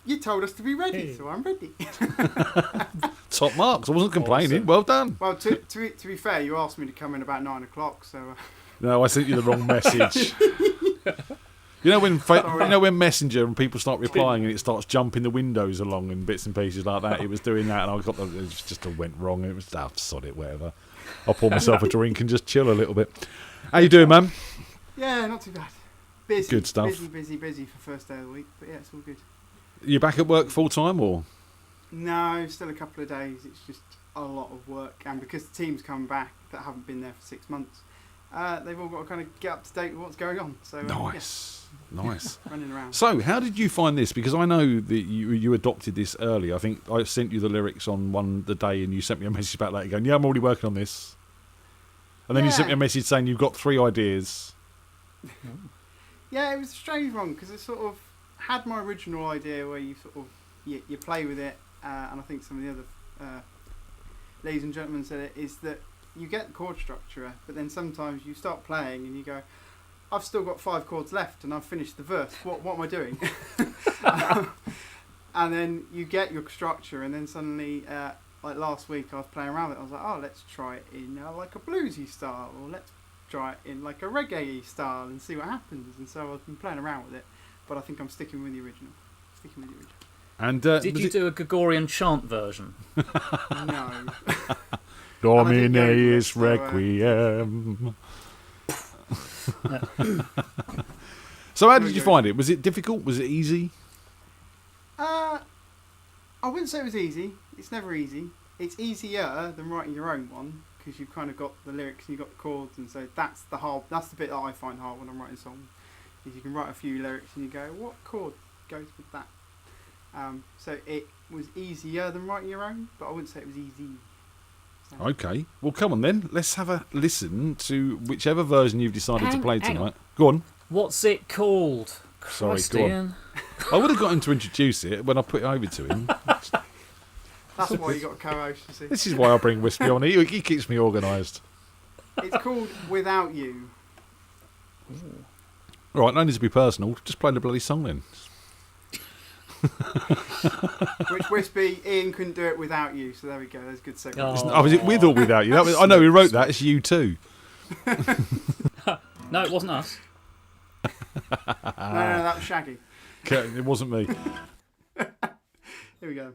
You told us to be ready, Hey. so I'm ready. top marks. I wasn't complaining. Awesome. Well done. Well, to be fair, you asked me to come in about 9 o'clock, so No, I sent you the wrong message. You know when Messenger and people start replying and it starts jumping the windows along and bits and pieces like that. It was doing that, and it just went wrong. It was sod it, whatever. I'll pour myself a drink and just chill a little bit. How you doing, man? yeah, not too bad. Busy, Good stuff. Busy for first day of the week, but yeah, it's all good. You back at work full time or? No, still a couple of days. It's just a lot of work, and because the team's come back that haven't been there for 6 months, they've all got to kind of get up to date with what's going on. So Nice. running around. So, how did you find this? Because I know that you adopted this early. I think I sent you the lyrics on the day, and you sent me a message about that. Going, yeah, I'm already working on this. And then you sent me a message saying you've got 3 ideas. Yeah, it was a strange one because it sort of had my original idea where you sort of you play with it, and I think some of the other ladies and gentlemen said it, is that you get the chord structure, but then sometimes you start playing and you go, I've still got 5 chords left and I've finished the verse. What am I doing? And then you get your structure, and then suddenly, like last week, I was playing around with it. I was like, oh, let's try it in like a bluesy style, or let's try it in like a reggae style and see what happens. And so I've been playing around with it, but I think I'm sticking with the original. And did you do a Gregorian chant version? No. Domine is Requiem. So how did you find it? Was it difficult? Was it easy? I wouldn't say it was easy. It's never easy. It's easier than writing your own one, because you've kind of got the lyrics and you've got the chords, and so that's the bit that I find hard when I'm writing songs. Is you can write a few lyrics and you go, what chord goes with that? So it was easier than writing your own, but I wouldn't say it was easy. So. Okay, well, come on then. Let's have a listen to whichever version you've decided to play hang tonight. on. Go on. What's it called? Sorry, Christ, go on. Ian. I would have got him to introduce it when I put it over to him. That's why you got a co-host, you see. This is why I bring Wispy on. He keeps me organised. It's called Without You. All right, no need to be personal. Just play the bloody song then. Which Wispy, Ian couldn't do it without you, so there we go. That's a good segue. Oh. Was it with or without you? I know who wrote that. It's you too. No, it wasn't us. No, that was Shaggy. Okay, it wasn't me. Here we go.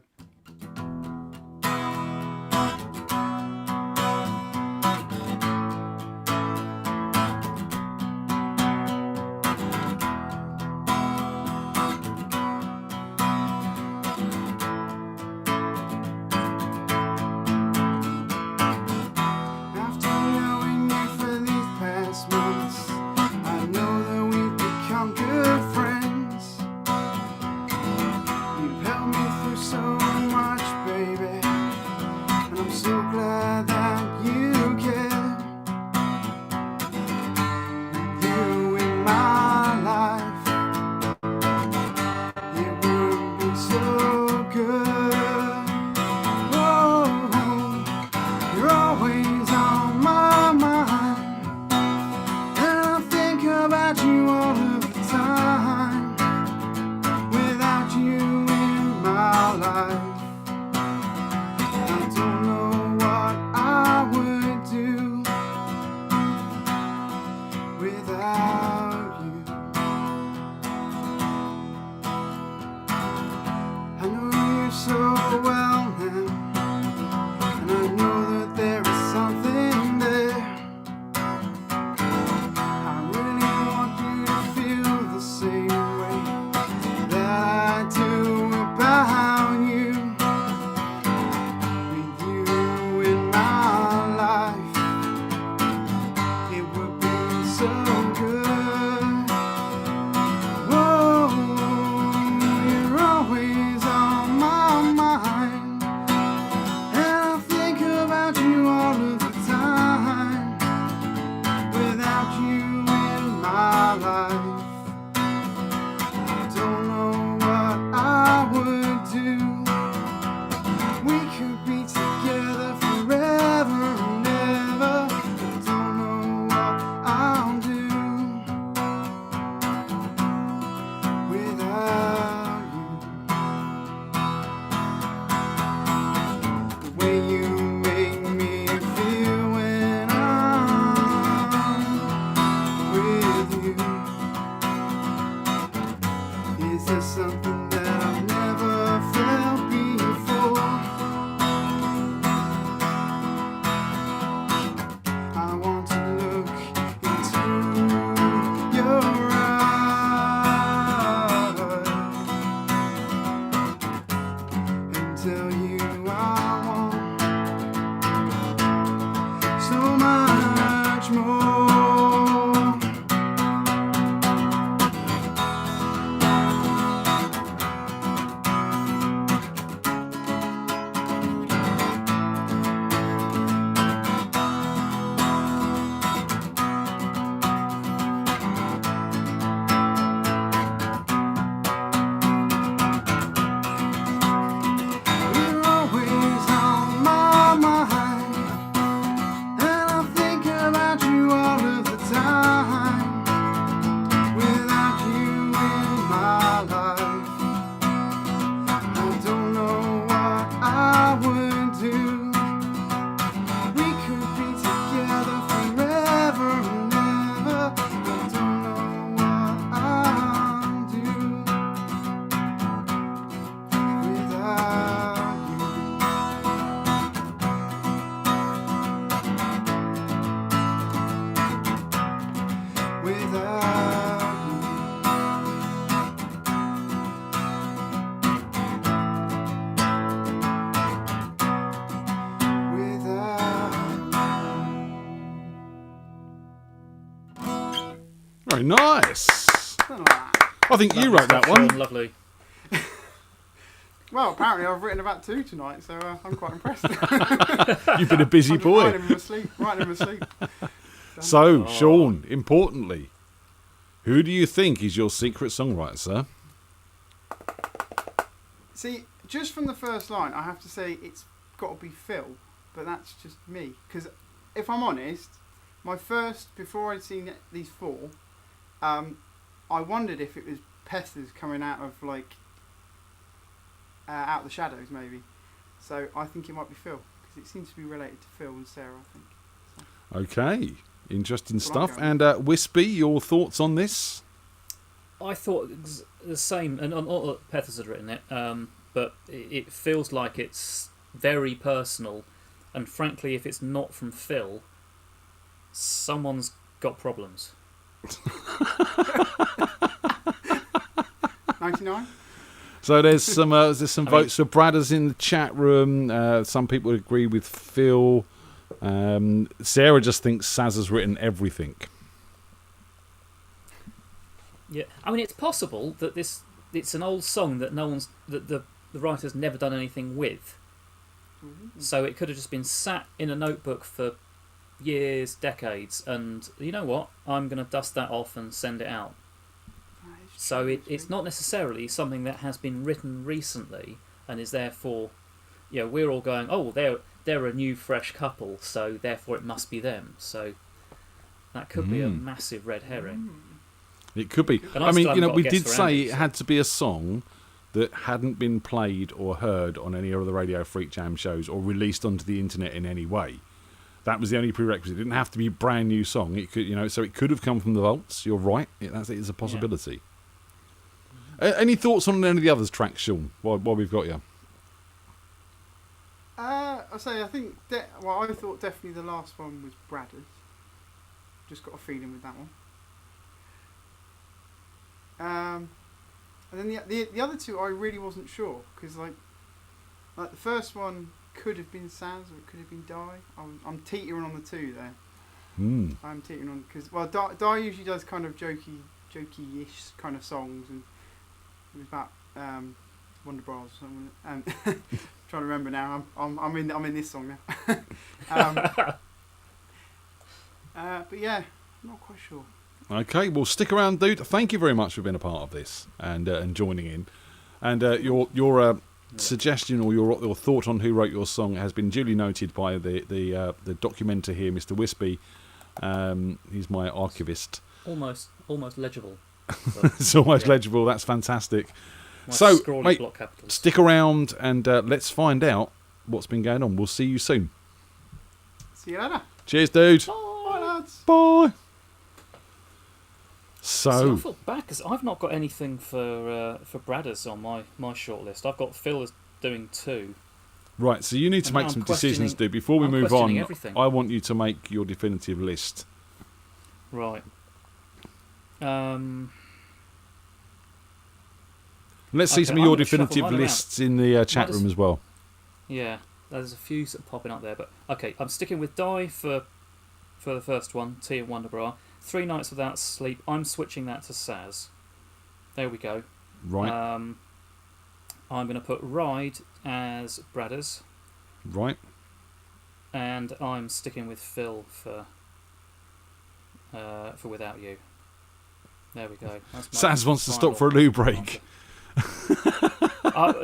Very nice. Something like that. I think you wrote that one. Lovely. Well, apparently I've written about 2 tonight, so I'm quite impressed. You've been a busy I'm just boy. Writing in my sleep. So, Sean, importantly, who do you think is your secret songwriter, sir? See, just from the first line, I have to say it's got to be Phil, but that's just me. Because if I'm honest, before I'd seen these 4, I wondered if it was Pesters coming out of out of the shadows, maybe. So I think it might be Phil, because it seems to be related to Phil and Sarah, I think. So. Okay, interesting That's what I'm stuff. going And Wispy, your thoughts on this? I thought the same, and not that Pethers had written it, but it feels like it's very personal, and frankly, if it's not from Phil, someone's got problems. 99? So there's some votes for Bradders in the chat room. Some people agree with Phil. Sarah just thinks Saz has written everything. Yeah, I mean, it's possible that it's an old song that the writer's never done anything with. So it could have just been sat in a notebook for years, decades, and you know what? I'm going to dust that off and send it out. So it's not necessarily something that has been written recently and is therefore, we're all going, oh, they're a new, fresh couple, so therefore it must be them. So that could be a massive red herring. It could be. And I mean, still haven't got a we guess did for say Andy, it so- had to be a song that hadn't been played or heard on any of the Radio Freak Jam shows or released onto the internet in any way. That was the only prerequisite. It didn't have to be a brand new song. It could, so it could have come from the vaults. You're right. It is a possibility. Any thoughts on any of the others' tracks, Sean? While we've got you. I think I thought definitely the last one was Bradders. Just got a feeling with that one. And then the other 2 I really wasn't sure, because like the first one could have been Saz or it could have been Di. I'm teetering on the 2 there. I'm teetering on because Di usually does kind of jokey-ish kind of songs, and it was about Wonder Bras or something. And trying to remember now. I'm in this song now. But yeah, I'm not quite sure. Okay, well, stick around, dude. Thank you very much for being a part of this and joining in. And your suggestion or your thought on who wrote your song has been duly noted by the documenter here, Mr. Wispy. He's my archivist. Almost legible. It's almost legible. That's fantastic. My So, scrawly mate, block capitals. stick around and let's find out what's been going on. We'll see you soon. See you later. Cheers, dude. Bye, lads. Bye. So So, I feel bad because I've not got anything for Bradders on my shortlist. I've got Phil as doing 2. right, so you need to And make now some I'm decisions, questioning- dude. Before we I'm move on, questioning everything. I want you to make your definitive list. Right. Let's see Okay, some of I'm your gonna shuffle definitive mine around. lists in the chat Might as- room as well. Yeah, there's a few sort of popping up there, but okay, I'm sticking with Die for the first one, T and Wonderbra. 3 Nights Without Sleep. I'm switching that to Saz. There we go. Right, I'm going to put Ride as Bradders, right. and I'm sticking with Phil for Without You. There we go. That's my Saz wants to final stop for a loo break.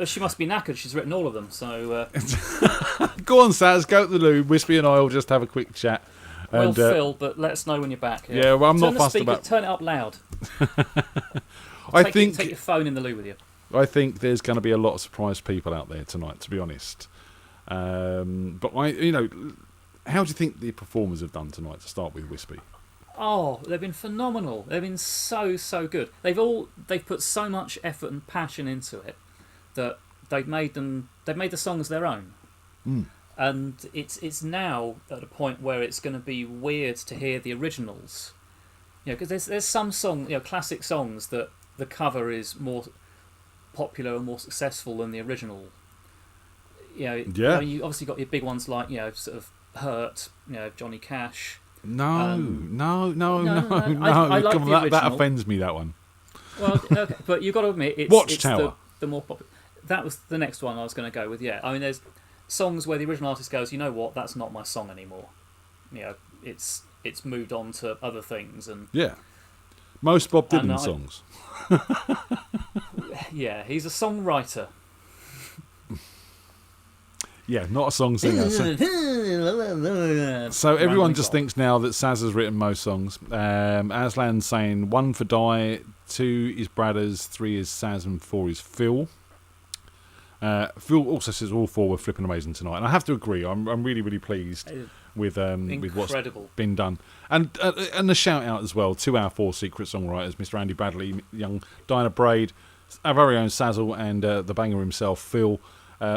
She must be knackered. She's written all of them. So, Go on, Saz. Go to the loo. Wispy and I will just have a quick chat. well, And, Phil, but let us know when you're back. yeah, well, I'm Turn not the fussed speaker, about. Turn it up loud. I Take your phone in the loo with you. think there's going to be a lot of surprised people out there tonight, to be honest. But how do you think the performers have done tonight? To start with, Wispy. Oh, they've been phenomenal. They've been so good. They've put so much effort and passion into it that they've made the songs their own. And it's now at a point where it's going to be weird to hear the originals. Because there's some classic songs that the cover is more popular and more successful than the original. Yeah. I mean, you obviously got your big ones like sort of Hurt, Johnny Cash, No, no, no, no, no, no. no. I like Come on, the that original. offends me, that one. Well, okay, but you've got to admit, it's Watchtower. the more popular. That was the next one I was going to go with. Yeah, I mean, there's songs where the original artist goes, you know what, that's not my song anymore. You know, it's moved on to other things, and Yeah. Most Bob And Dylan I- songs. yeah, he's a songwriter. Yeah, not a song singer. So everyone Rambling just on. thinks now that Saz has written most songs. Aslan's saying 1 for Di, 2 is Bradders, 3 is Saz, and 4 is Phil. Phil also says all 4 were flipping amazing tonight, and I have to agree. I'm really, really pleased with what's Incredible. been done, and a shout out as well to our 4 secret songwriters, Mr. Andy Bradley, young Dinah Braid, our very own Sazzle, and the banger himself, Phil.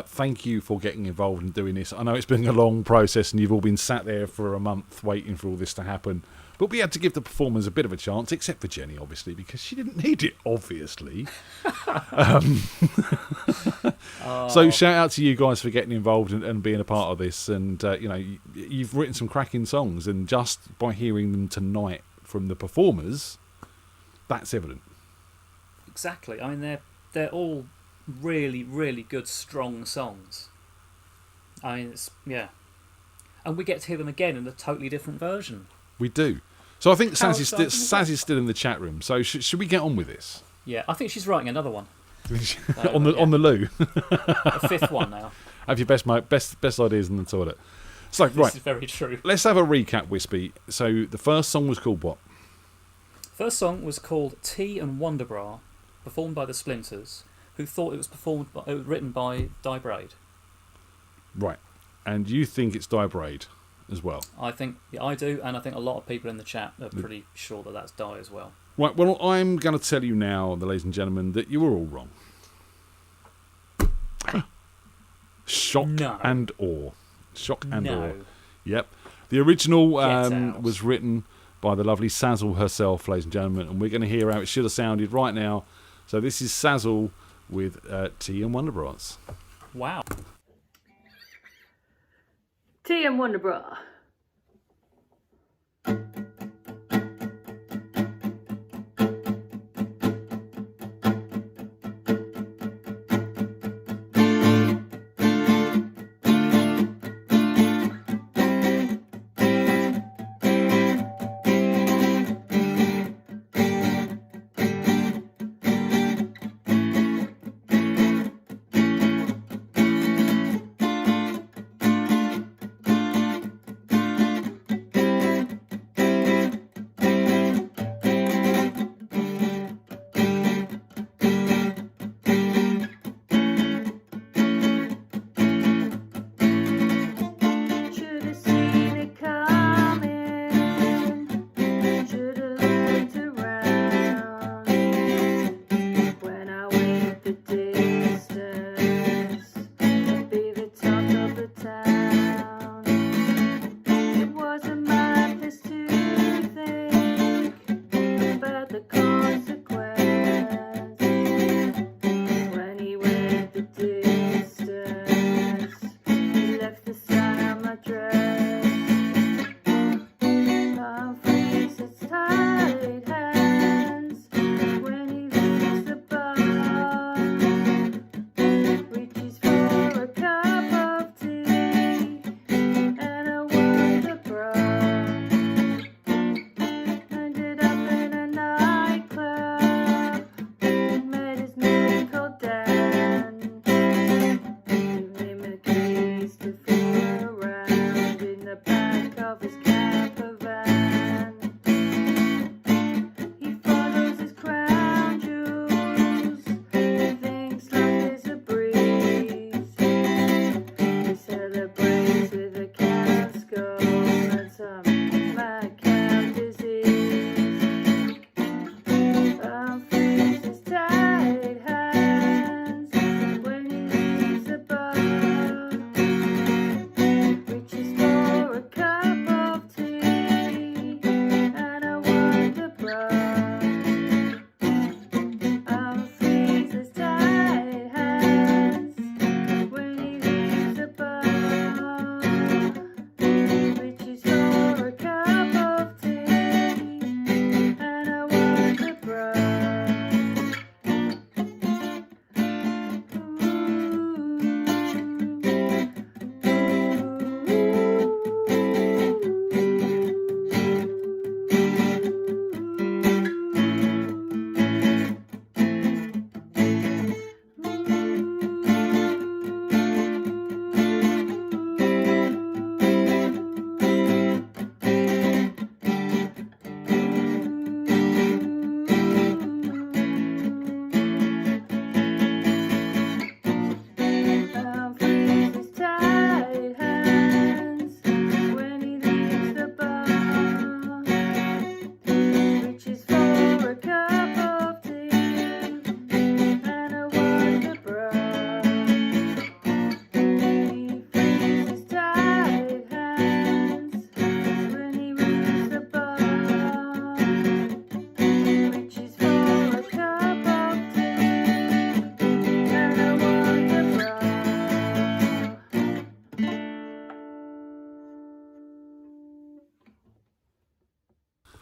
Thank you for getting involved and doing this. I know it's been a long process, and you've all been sat there for a month waiting for all this to happen. But we had to give the performers a bit of a chance, except for Jenny, obviously, because she didn't need it, obviously. So shout out to you guys for getting involved and being a part of this. And, you've written some cracking songs, and just by hearing them tonight from the performers, that's evident. Exactly. I mean, they're all really, really good, strong songs. I mean, and we get to hear them again in a totally different version. We do. So I think How Saz exciting is is still in the chat room. So should we get on with this? Yeah, I think she's writing another one. on the loo. A 5th one now. Have your best ideas in the toilet. So This right, is very true. let's have a recap, Wispy. So the first song was called what? First song was called Tea and Wonderbra, performed by the Splinters, who thought it was written by Di Braid. Right, and you think it's Di Braid as well? I do, and I think a lot of people in the chat are pretty sure that that's Di as well. Right. Well, I'm going to tell you now, ladies and gentlemen, that you were all wrong. Shock No. and awe. Shock and awe. No. Yep. The original out. was written by the lovely Sazzle herself, ladies and gentlemen, and we're going to hear how it should have sounded right now. So this is Sazzle with Tea and Wonderbras. Wow. Tea and Wonderbra.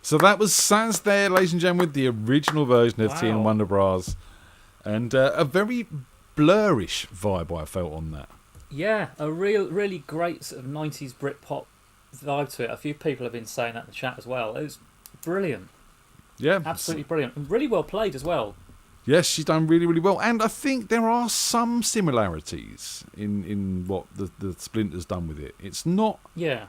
So that was Saz there, ladies and gentlemen, with the original version of Tea and Wow. Wonder Bras. And a very blurrish vibe I felt on that. Yeah, a really great sort of 90s Britpop vibe to it. A few people have been saying that in the chat as well. It was brilliant. Yeah. Absolutely brilliant. And really well played as well. Yes, she's done really, really well. And I think there are some similarities in what the Splinters done with it. It's not Yeah.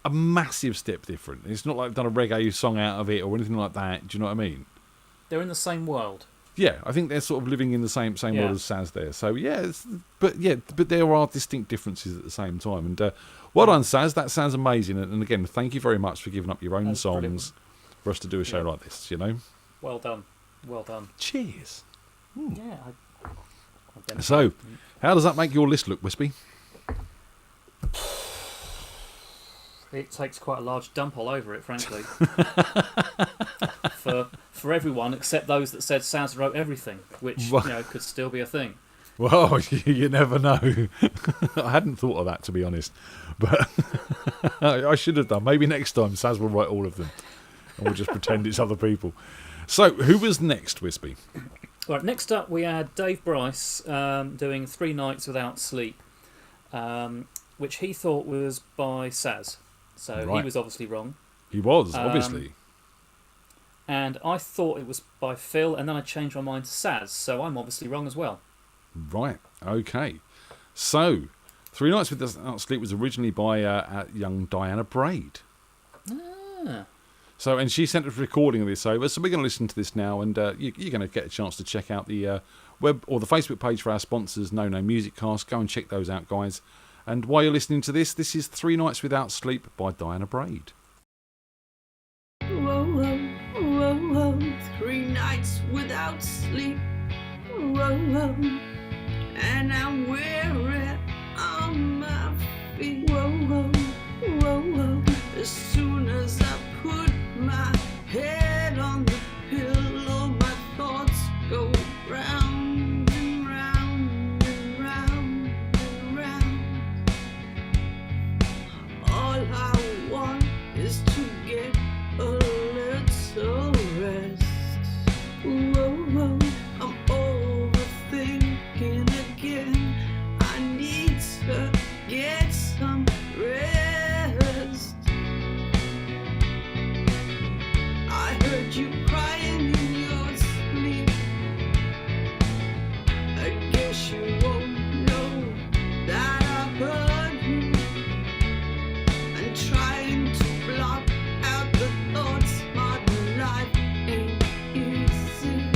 a massive step different. It's not like they've done a reggae song out of it or anything like that. Do you know what I mean? They're in the same world. Yeah, I think they're sort of living in the same Yeah. world as Saz there. So but there are distinct differences at the same time. And well done, Saz. That sounds amazing. And again, thank you very much for giving up your own That's songs brilliant. for us to do a show like this. You know. Well done. Well done. Cheers. Yeah. So, how does that make your list look, Wispy? It takes quite a large dump all over it, frankly. for everyone except those that said Saz wrote everything, which could still be a thing. Well, you never know. I hadn't thought of that, to be honest, but I should have done. Maybe next time Saz will write all of them, and we'll just pretend it's other people. So, who was next, Wispy? Right, next up we had Dave Bryce doing 3 Nights Without Sleep, which he thought was by Saz. So Right. he was obviously wrong. He was, obviously. And I thought it was by Phil, and then I changed my mind to Saz, so I'm obviously wrong as well. Right, okay. So, 3 Nights Without Sleep was originally by young Diana Braid. Ah. So, and she sent us a recording of this over, so we're going to listen to this now, and you're going to get a chance to check out the web or the Facebook page for our sponsors, No Music Cast. Go and check those out, guys. And while you're listening to this is 3 Nights Without Sleep by Diana Braid. Whoa, whoa, whoa, whoa, 3 nights without sleep. Whoa, whoa, and I'm weary on my feet. Whoa, whoa, whoa, whoa, as soon as I put my head on the pillow, my thoughts go round and round and round and round. All I want is to get a little rest. Whoa, whoa, I'm overthinking again. I need to get some rest. I heard you crying in your sleep. I guess you won't know that I heard you. And trying to block out the thoughts, modern life ain't easy.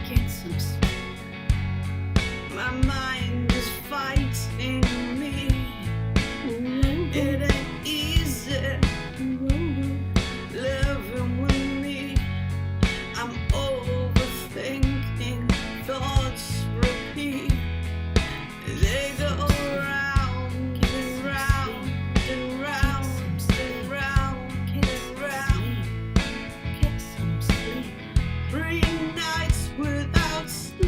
Get some sleep. My mind is fighting me. It ain't easy living with me. I'm overthinking, thoughts repeat. They go round and round and round and round and round. Get some sleep. 3 nights without sleep.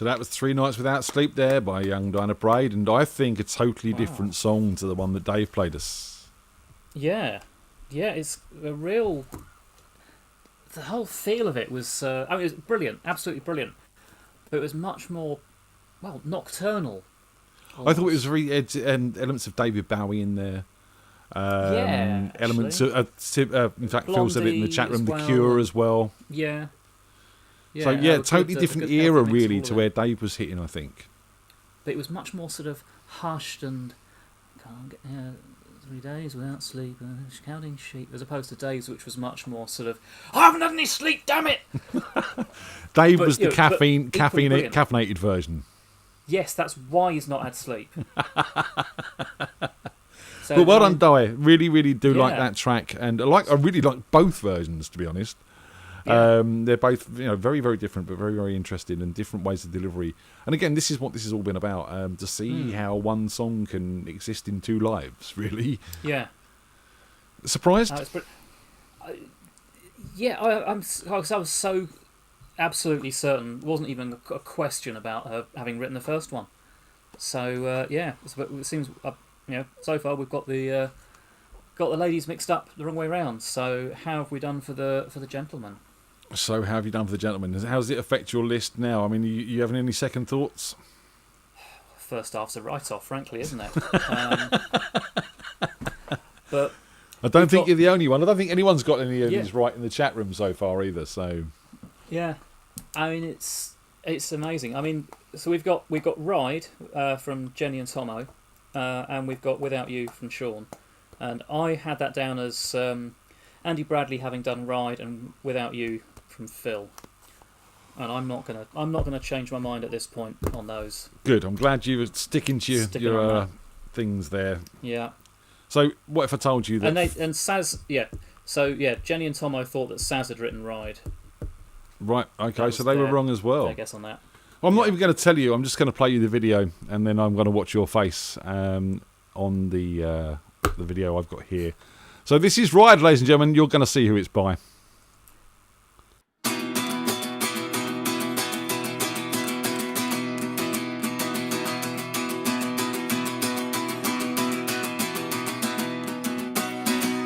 So that was 3 Nights Without Sleep there by Young Dinah Braid, and I think a totally different song to the one that Dave played us. Yeah, it's a real. The whole feel of it was. I mean, it was brilliant, absolutely brilliant. But it was much more, well, nocturnal. I thought it was very elements of David Bowie in there. Elements of, in fact, Phil said it in the chat room, The Cure as well. Yeah. So totally different era really to where Dave was hitting, I think. But it was much more sort of hushed and can't get 3 days without sleep, counting sheep, as opposed to Dave's, which was much more sort of I haven't had any sleep, damn it. Dave was the caffeinated version. Yes, that's why he's not had sleep. So, but well done, Di. Really, really do like that track, and I really like both versions, to be honest. Yeah. They're both, very, very different, but very, very interesting, and different ways of delivery. And again, this is what this has all been about: to see how one song can exist in 2 lives. Really. Yeah. Surprised? I was so absolutely certain. It wasn't even a question about her having written the first one. So it seems so far we've got the ladies mixed up the wrong way round. So how have we done for the gentlemen? So how have you done for the gentlemen? How does it affect your list now? I mean, you having any second thoughts? First half's a write-off, frankly, isn't it? But I don't think you're the only one. I don't think anyone's got any of these right in the chat room so far either. So yeah, I mean it's amazing. I mean, so we've got Ride from Jenny and Tomo, and we've got Without You from Sean, and I had that down as Andy Bradley having done Ride and Without You from Phil. And I'm not gonna change my mind at this point on those. Good. I'm glad you were sticking to your things there. Yeah. So what if I told you that? And Saz, So Jenny and Tomo thought that Saz had written Ride. Right. Okay. So they were wrong as well. I guess on that. Well, I'm not even going to tell you. I'm just going to play you the video, and then I'm going to watch your face on the video I've got here. So this is Ride, ladies and gentlemen. You're going to see who it's by.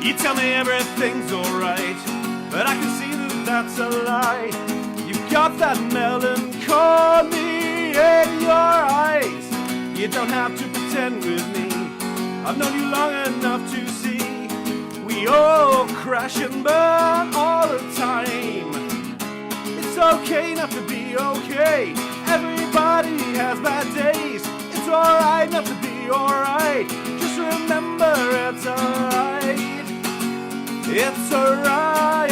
You tell me everything's alright, but I can see that that's a lie. You've got that melancholy in your eyes. You don't have to pretend with me. I've known you long enough to see we all crash and burn all the time. It's okay not to be okay. Everybody has bad days. It's alright not to be alright. Just remember it's alright. It's alright.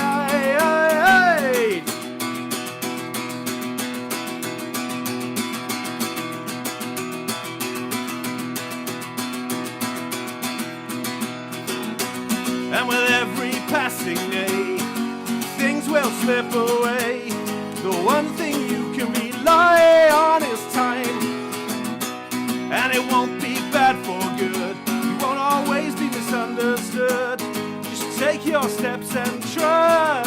And with every passing day, things will slip away. The one thing you can rely on is time. And it won't be bad for good. You won't always be misunderstood. Take your steps and try.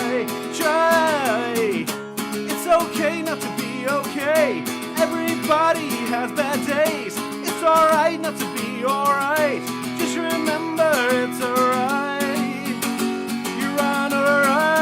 It's okay not to be okay. Everybody has bad days. It's alright not to be alright. Just remember it's alright. You're on alright.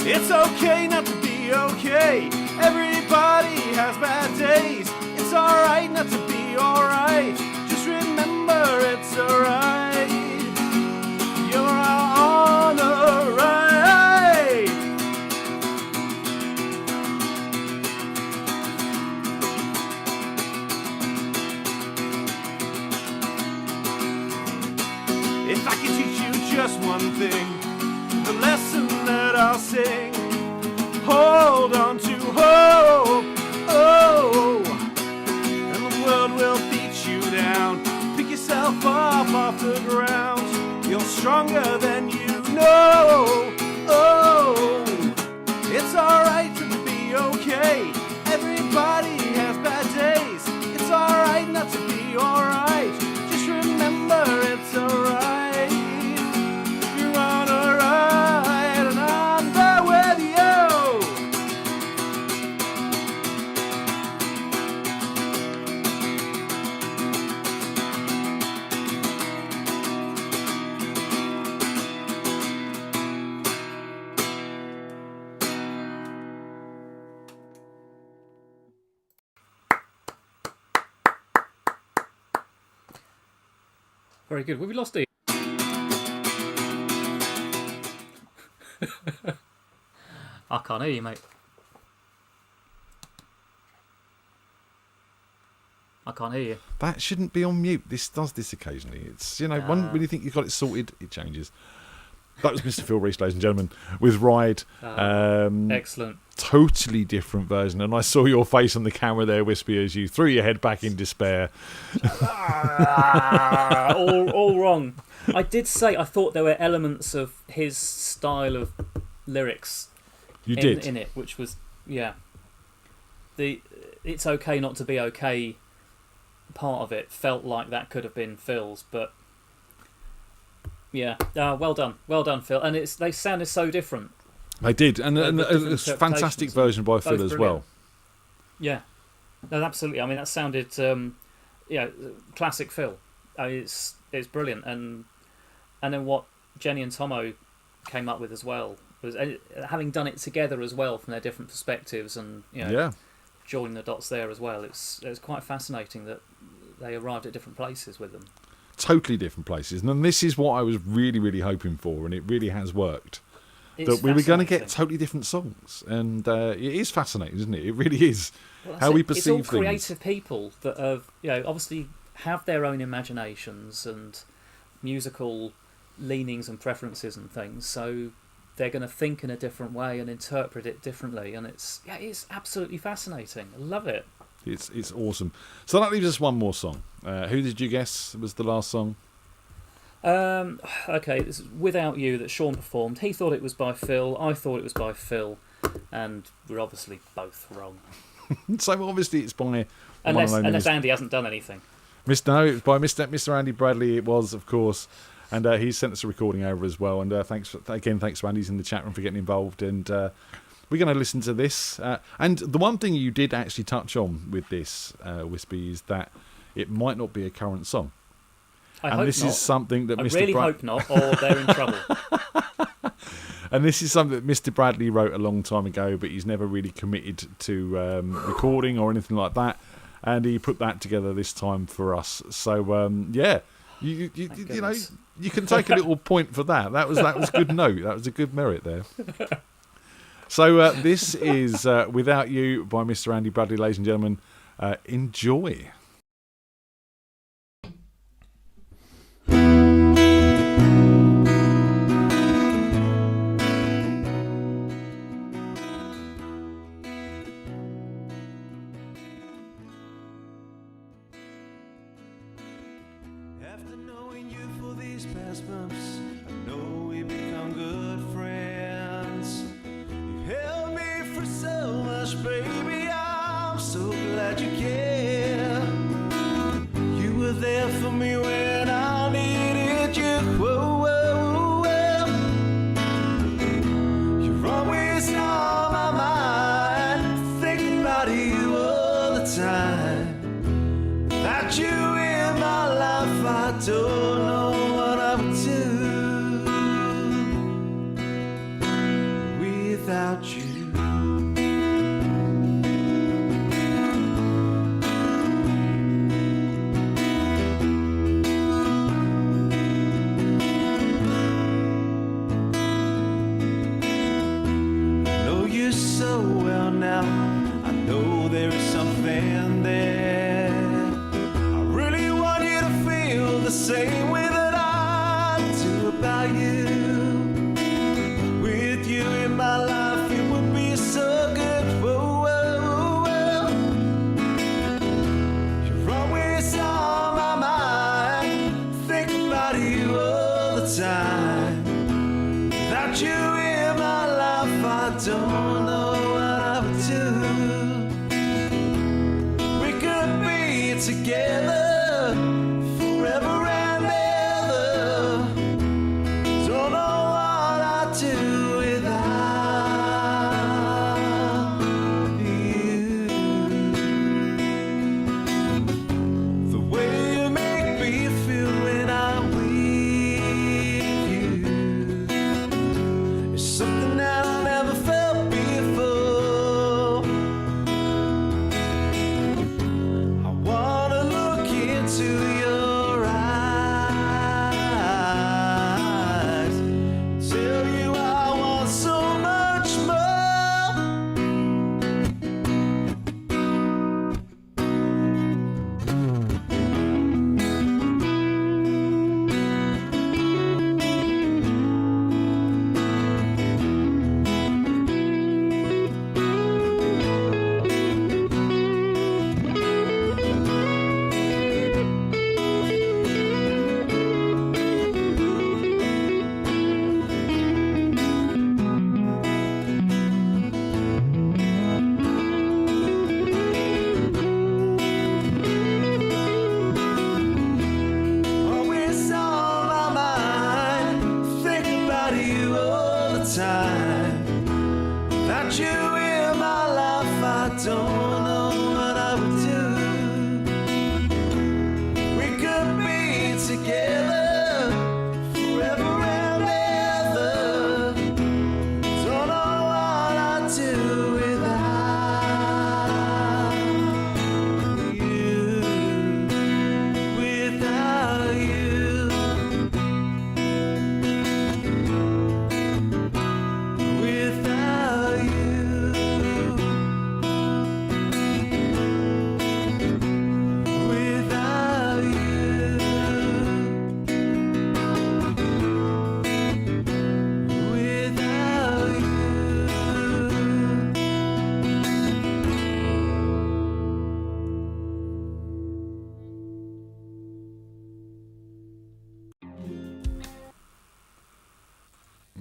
It's okay not to be okay. Everybody has bad days. It's alright not to be alright. Just remember it's alright. You're on alright. If I could teach you just one thing, the lesson that I'll sing, hold on to hope, and the world will beat you down. Pick yourself up off the ground. You're stronger than you know. It's alright to be okay. Everybody has bad days. It's alright not to be alright. Very good. Have we lost Ian? I can't hear you, mate. I can't hear you. That shouldn't be on mute. This does this occasionally. It's, you know, when you think you've got it sorted, it changes. That was Mr. Phil Reese, ladies and gentlemen, with Ride. Excellent. Totally different version. And I saw your face on the camera there, Wispy, as you threw your head back in despair. all wrong. I did say I thought there were elements of his style of lyrics in it, which was, yeah. The "It's okay not to be okay" part of it felt like that could have been Phil's, but yeah, well done, Phil. And they sounded so different. They did, and it's a fantastic version by Phil as well. Yeah, no, absolutely. I mean, that sounded, classic Phil. It's brilliant, and then what Jenny and Tomo came up with as well was having done it together as well from their different perspectives, and joining the dots there as well. It's quite fascinating that they arrived at different places with them. Totally different places, and this is what I was really, really hoping for, and it really has worked. That we were going to get totally different songs, and it is fascinating, isn't it? It really is how we perceive things. It's all creative people that have, obviously have their own imaginations and musical leanings and preferences and things. So they're going to think in a different way and interpret it differently, and it's absolutely fascinating. I love it. It's awesome. So that leaves us one more song. Who did you guess was the last song? Okay, this is Without You that Sean performed. He thought it was by Phil. I thought it was by Phil, and we're obviously both wrong. So obviously it's by unless Andy hasn't done anything. It's by Mr. Andy Bradley. It was, of course, and he sent us a recording over as well. And thanks to Andy's in the chat room for getting involved. And we're going to listen to this. And the one thing you did actually touch on with this, Wispy, is that it might not be a current song. I hope this not. is something that I really hope not, or they're in trouble. And this is something that Mr. Bradley wrote a long time ago, but he's never really committed to recording or anything like that. And he put that together this time for us. So you know, you can take a little point for that. That was good note. That was a good merit there. So this is Without You by Mr. Andy Bradley, ladies and gentlemen. Enjoy. After knowing you for these past months, I know we become good friends. You held me for so much, baby. I'm so glad you care. You were there for me when I needed you. Whoa, whoa, whoa. You're always on my mind, thinking about you all the time. Without you in my life, I don't know what I would do without you. I know you so well now. I know there is something there. I really want you to feel the same way that I do about you. With you in my life, it would be so good. Whoa, whoa, whoa. You're always on my mind, think about you all the time. Without you in my life, I don't know what I would do. We could be together forever and ever. Don't know what I'd do without you. The way you make me feel when I'm with you is something that I never felt before. I wanna look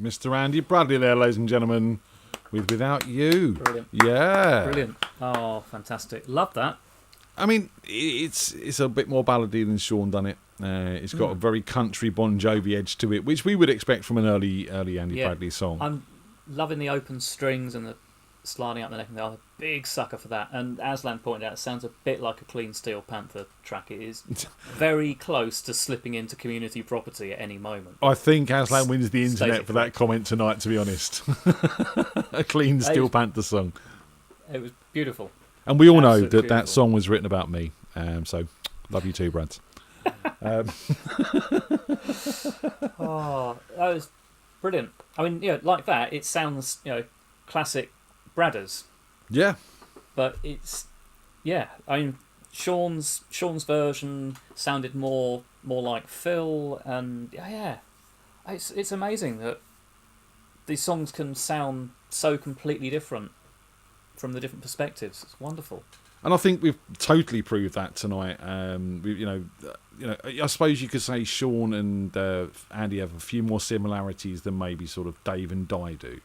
Mr. Andy Bradley there, ladies and gentlemen, with Without You. Brilliant. Yeah. Brilliant. Oh, fantastic. Love that. I mean, it's a bit more ballady than Sean done it. It's got a very country Bon Jovi edge to it, which we would expect from an early Andy Bradley song. I'm loving the open strings and the sliding up the neck. And I'm a big sucker for that. And Aslan pointed out, it sounds a bit like a Clean Steel Panther track. It is very close to slipping into community property at any moment. I think Aslan wins the internet for that comment tonight, to be honest. A Clean Steel Panther song. It was beautiful. And we all know Absolutely that that song was written about me. So, love you too, Brad. Oh, that was brilliant. I mean, like that, it sounds, classic Bradders. Yeah. But it's, I mean, Sean's version sounded more like Phil, and it's amazing that these songs can sound so completely different from the different perspectives. It's wonderful. And I think we've totally proved that tonight. I suppose you could say Sean and Andy have a few more similarities than maybe sort of Dave and Di do.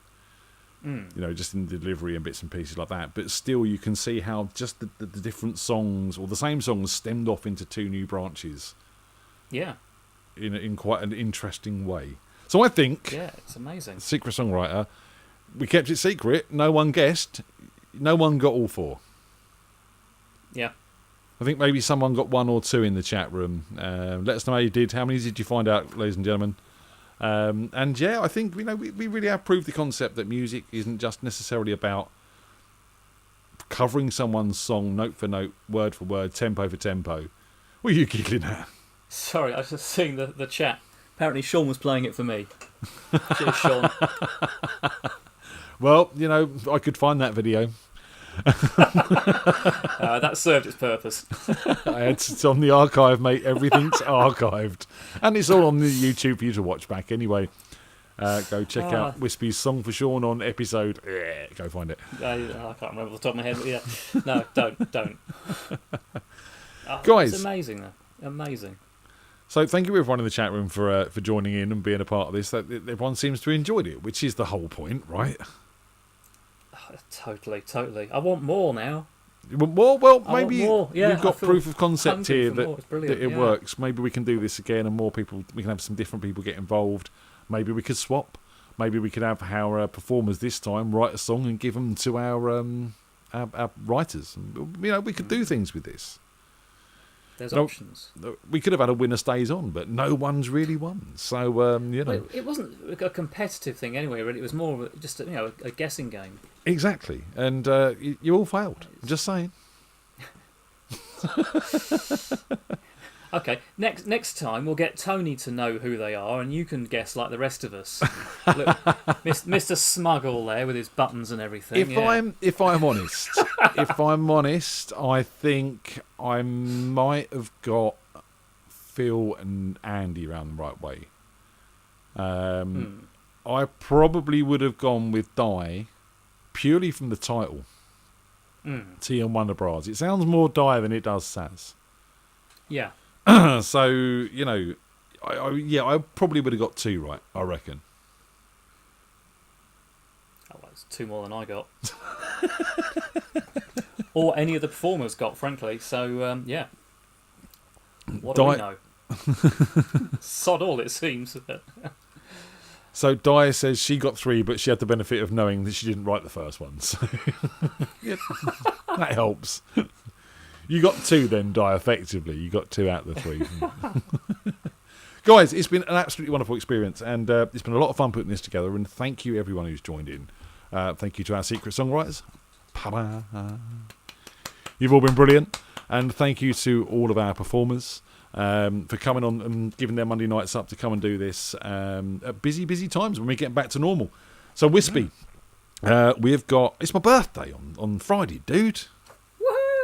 Just in delivery and bits and pieces like that. But still, you can see how just the different songs, or the same songs, stemmed off into two new branches. Yeah. In quite an interesting way. So I think... Yeah, it's amazing. Secret Songwriter, we kept it secret. No one guessed. No one got all four. Yeah. I think maybe someone got one or two in the chat room. Let us know how you did. How many did you find out, ladies and gentlemen? I think we really have proved the concept that music isn't just necessarily about covering someone's song note for note, word for word, tempo for tempo. What are you giggling at? Sorry, I was just seeing the chat. Apparently Sean was playing it for me. Cheers, Sean. Well, I could find that video. That served its purpose. It's on the archive, mate. Everything's archived, and it's all on the YouTube for you to watch back. Anyway, go check out Wispy's Song for Sean on episode. Go find it. I can't remember off the top of my head, but yeah. No, don't. Guys, it's amazing, though. Amazing. So thank you everyone in the chat room for joining in and being a part of this. That everyone seems to have enjoyed it, which is the whole point, right? Totally. I want more now. More? Well, maybe more. Yeah, we've got proof of concept here that it yeah. works. Maybe we can do this again, and more people. We can have some different people get involved. Maybe we could swap. Maybe we could have our performers this time write a song and give them to our writers. We could do things with this. There's options. We could have had a winner stays on, but no one's really won. So Well, it wasn't a competitive thing anyway. Really, it was more of just a guessing game. Exactly, and you all failed. I'm just saying. Okay, next time we'll get Tony to know who they are, and you can guess like the rest of us. Look, Mr. Smuggle there with his buttons and everything. If I'm honest, I think I might have got Phil and Andy around the right way. I probably would have gone with Di, purely from the title. Tea and Wonder Bras. It sounds more Di than it does Saz. Yeah. So, I probably would have got two right, I reckon. Oh, well, it's two more than I got. Or any of the performers got, frankly. So, yeah. What do we know? Sod all, it seems. So Di says she got three, but she had the benefit of knowing that she didn't write the first one. So that helps. You got two then, Di, effectively. You got two out of the three. Guys, it's been an absolutely wonderful experience, and it's been a lot of fun putting this together, and thank you everyone who's joined in. Thank you to our secret songwriters. You've all been brilliant, and thank you to all of our performers for coming on and giving their Monday nights up to come and do this at busy times when we get back to normal. So Wispy, we've got... It's my birthday on Friday, dude.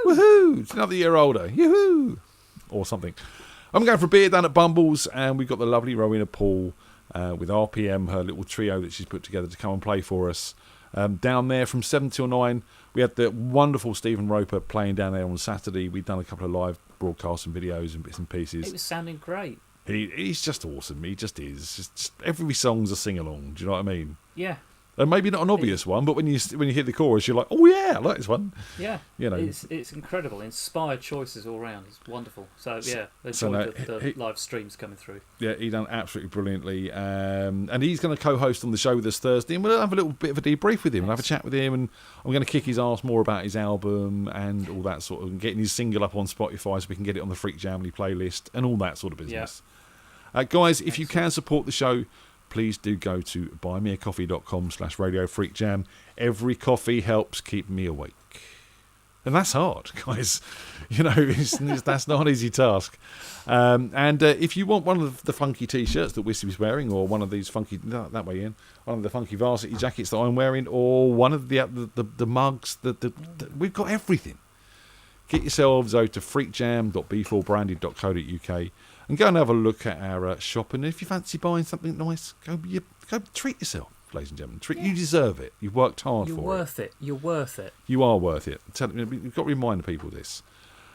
Woohoo! It's another year older. Yoo-hoo! Or something. I'm going for a beer down at Bumbles, and we've got the lovely Rowena Paul with RPM, her little trio that she's put together to come and play for us. Down there from 7 till 9, we had the wonderful Stephen Roper playing down there on Saturday. We'd done a couple of live broadcasts and videos and bits and pieces. It was sounding great. He's just awesome. He just is. Just every song's a sing along. Do you know what I mean? Yeah. And maybe not an obvious one, but when you hit the chorus, you're like, oh yeah, I like this one. Yeah. You know, it's incredible. Inspired choices all round. It's wonderful. So yeah, enjoyed the live streams coming through. Yeah, he done absolutely brilliantly. And he's going to co-host on the show with us Thursday, and we'll have a little bit of a debrief with him and have a chat with him, and I'm going to kick his arse more about his album and all that sort of, and getting his single up on Spotify so we can get it on the FreakJam playlist and all that sort of business. Yeah. Guys, if you can support the show, please do go to buymeacoffee.com/RadioFreakJam. Every coffee helps keep me awake. And that's hard, guys. You know, that's not an easy task. And if you want one of the funky T-shirts that Wispy's wearing, or one of these funky, no, that way in, one of the funky varsity jackets that I'm wearing, or one of the mugs, we've got everything. Get yourselves over to freakjam.b4branded.co.uk and go and have a look at our shop. And if you fancy buying something nice, go treat yourself, ladies and gentlemen. You deserve it. You've worked hard for it. You're worth it. You're worth it. You are worth it. You've got to remind people this.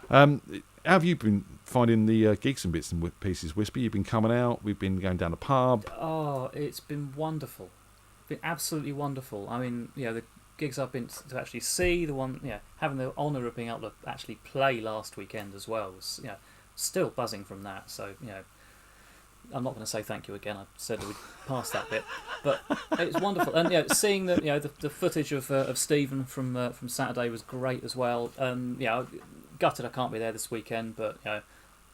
How have you been finding the gigs and bits and pieces, Wispy? You've been coming out. We've been going down the pub. Oh, it's been wonderful. It's been absolutely wonderful. I mean, the gigs I've been to actually see, having the honour of being able to actually play last weekend as well was, still buzzing from that. So, I'm not going to say thank you again. I said that we'd pass that bit, but it was wonderful. And seeing the footage of Stephen from Saturday was great as well. Gutted I can't be there this weekend, but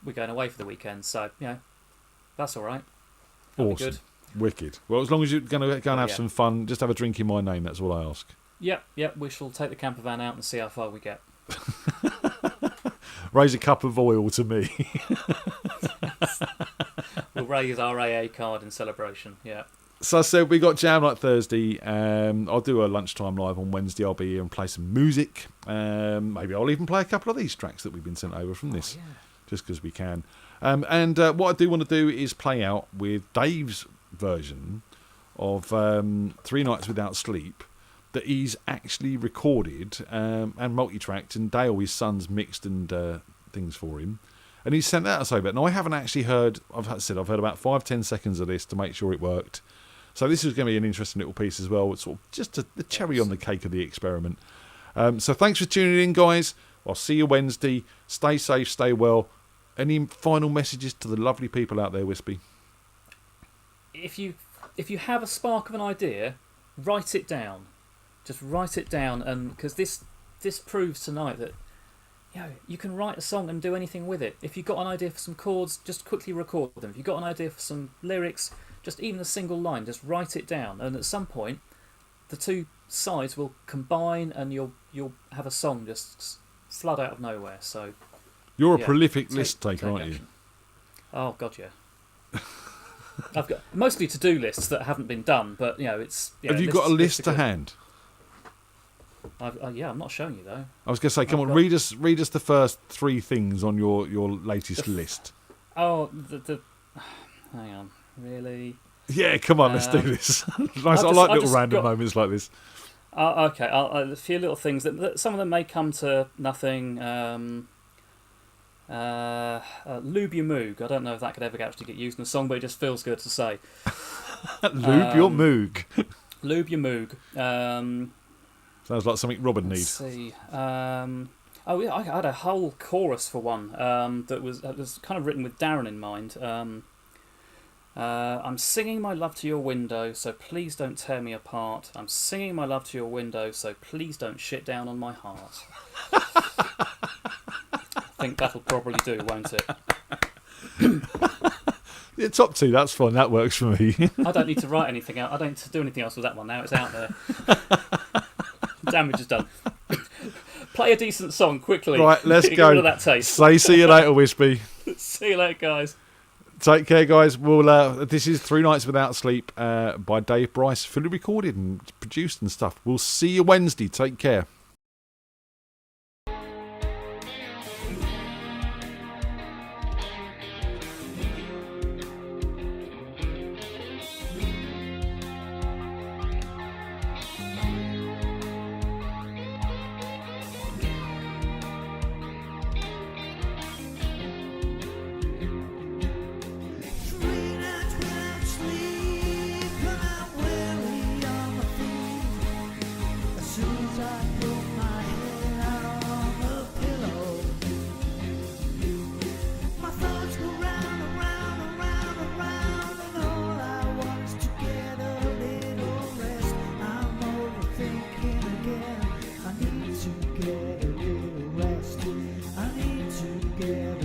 we're going away for the weekend, so that's all right. That'll awesome, be good. Wicked. Well, as long as you're going to go and have some fun, just have a drink in my name. That's all I ask. Yep. We shall take the camper van out and see how far we get. Raise a cup of oil to me. We'll raise our AA card in celebration. Yeah. So I said we got Jam Night Thursday. I'll do a lunchtime live on Wednesday. I'll be here and play some music. Maybe I'll even play a couple of these tracks that we've been sent over from this, just because we can. And what I do want to do is play out with Dave's version of 3 Nights Without Sleep that he's actually recorded and multi-tracked, and Dale, his son's, mixed and things for him. And he's sent that us over. Now, I haven't actually heard, I've heard about 5-10 seconds of this to make sure it worked. So this is going to be an interesting little piece as well. It's sort of just the cherry on the cake of the experiment. So thanks for tuning in, guys. I'll see you Wednesday. Stay safe, stay well. Any final messages to the lovely people out there, Wispy? If you have a spark of an idea, write it down. Just write it down, and because this proves tonight that you can write a song and do anything with it. If you've got an idea for some chords, just quickly record them. If you've got an idea for some lyrics, just even a single line, just write it down. And at some point, the two sides will combine, and you'll have a song just flood out of nowhere. So you're a prolific list taker, aren't you? Oh God, yeah. I've got mostly to-do lists that haven't been done, but it's. Have you got a list to hand? I'm not showing you though. I was going to say, come on, read us the first 3 things on your latest list. Oh, hang on, really? Yeah, come on, let's do this. Nice, I like little random moments like this. Okay, a few little things that some of them may come to nothing. Lube your moog. I don't know if that could ever actually get used in a song, but it just feels good to say. Lube your moog. Lube your moog. Sounds like something Rob would need. Let's see. I had a whole chorus for one that was kind of written with Darren in mind. I'm singing my love to your window, so please don't tear me apart. I'm singing my love to your window, so please don't shit down on my heart. I think that'll probably do, won't it? Yeah, top 2, that's fine. That works for me. I don't need to write anything out. I don't need to do anything else with that one now. It's out there. Damage is done. Play a decent song quickly. Right, let's Get go. rid of that taste. Say see you later, Wispy. See you later, guys. Take care, guys. This is 3 Nights Without Sleep by Dave Bryce, fully recorded and produced and stuff. We'll see you Wednesday. Take care. get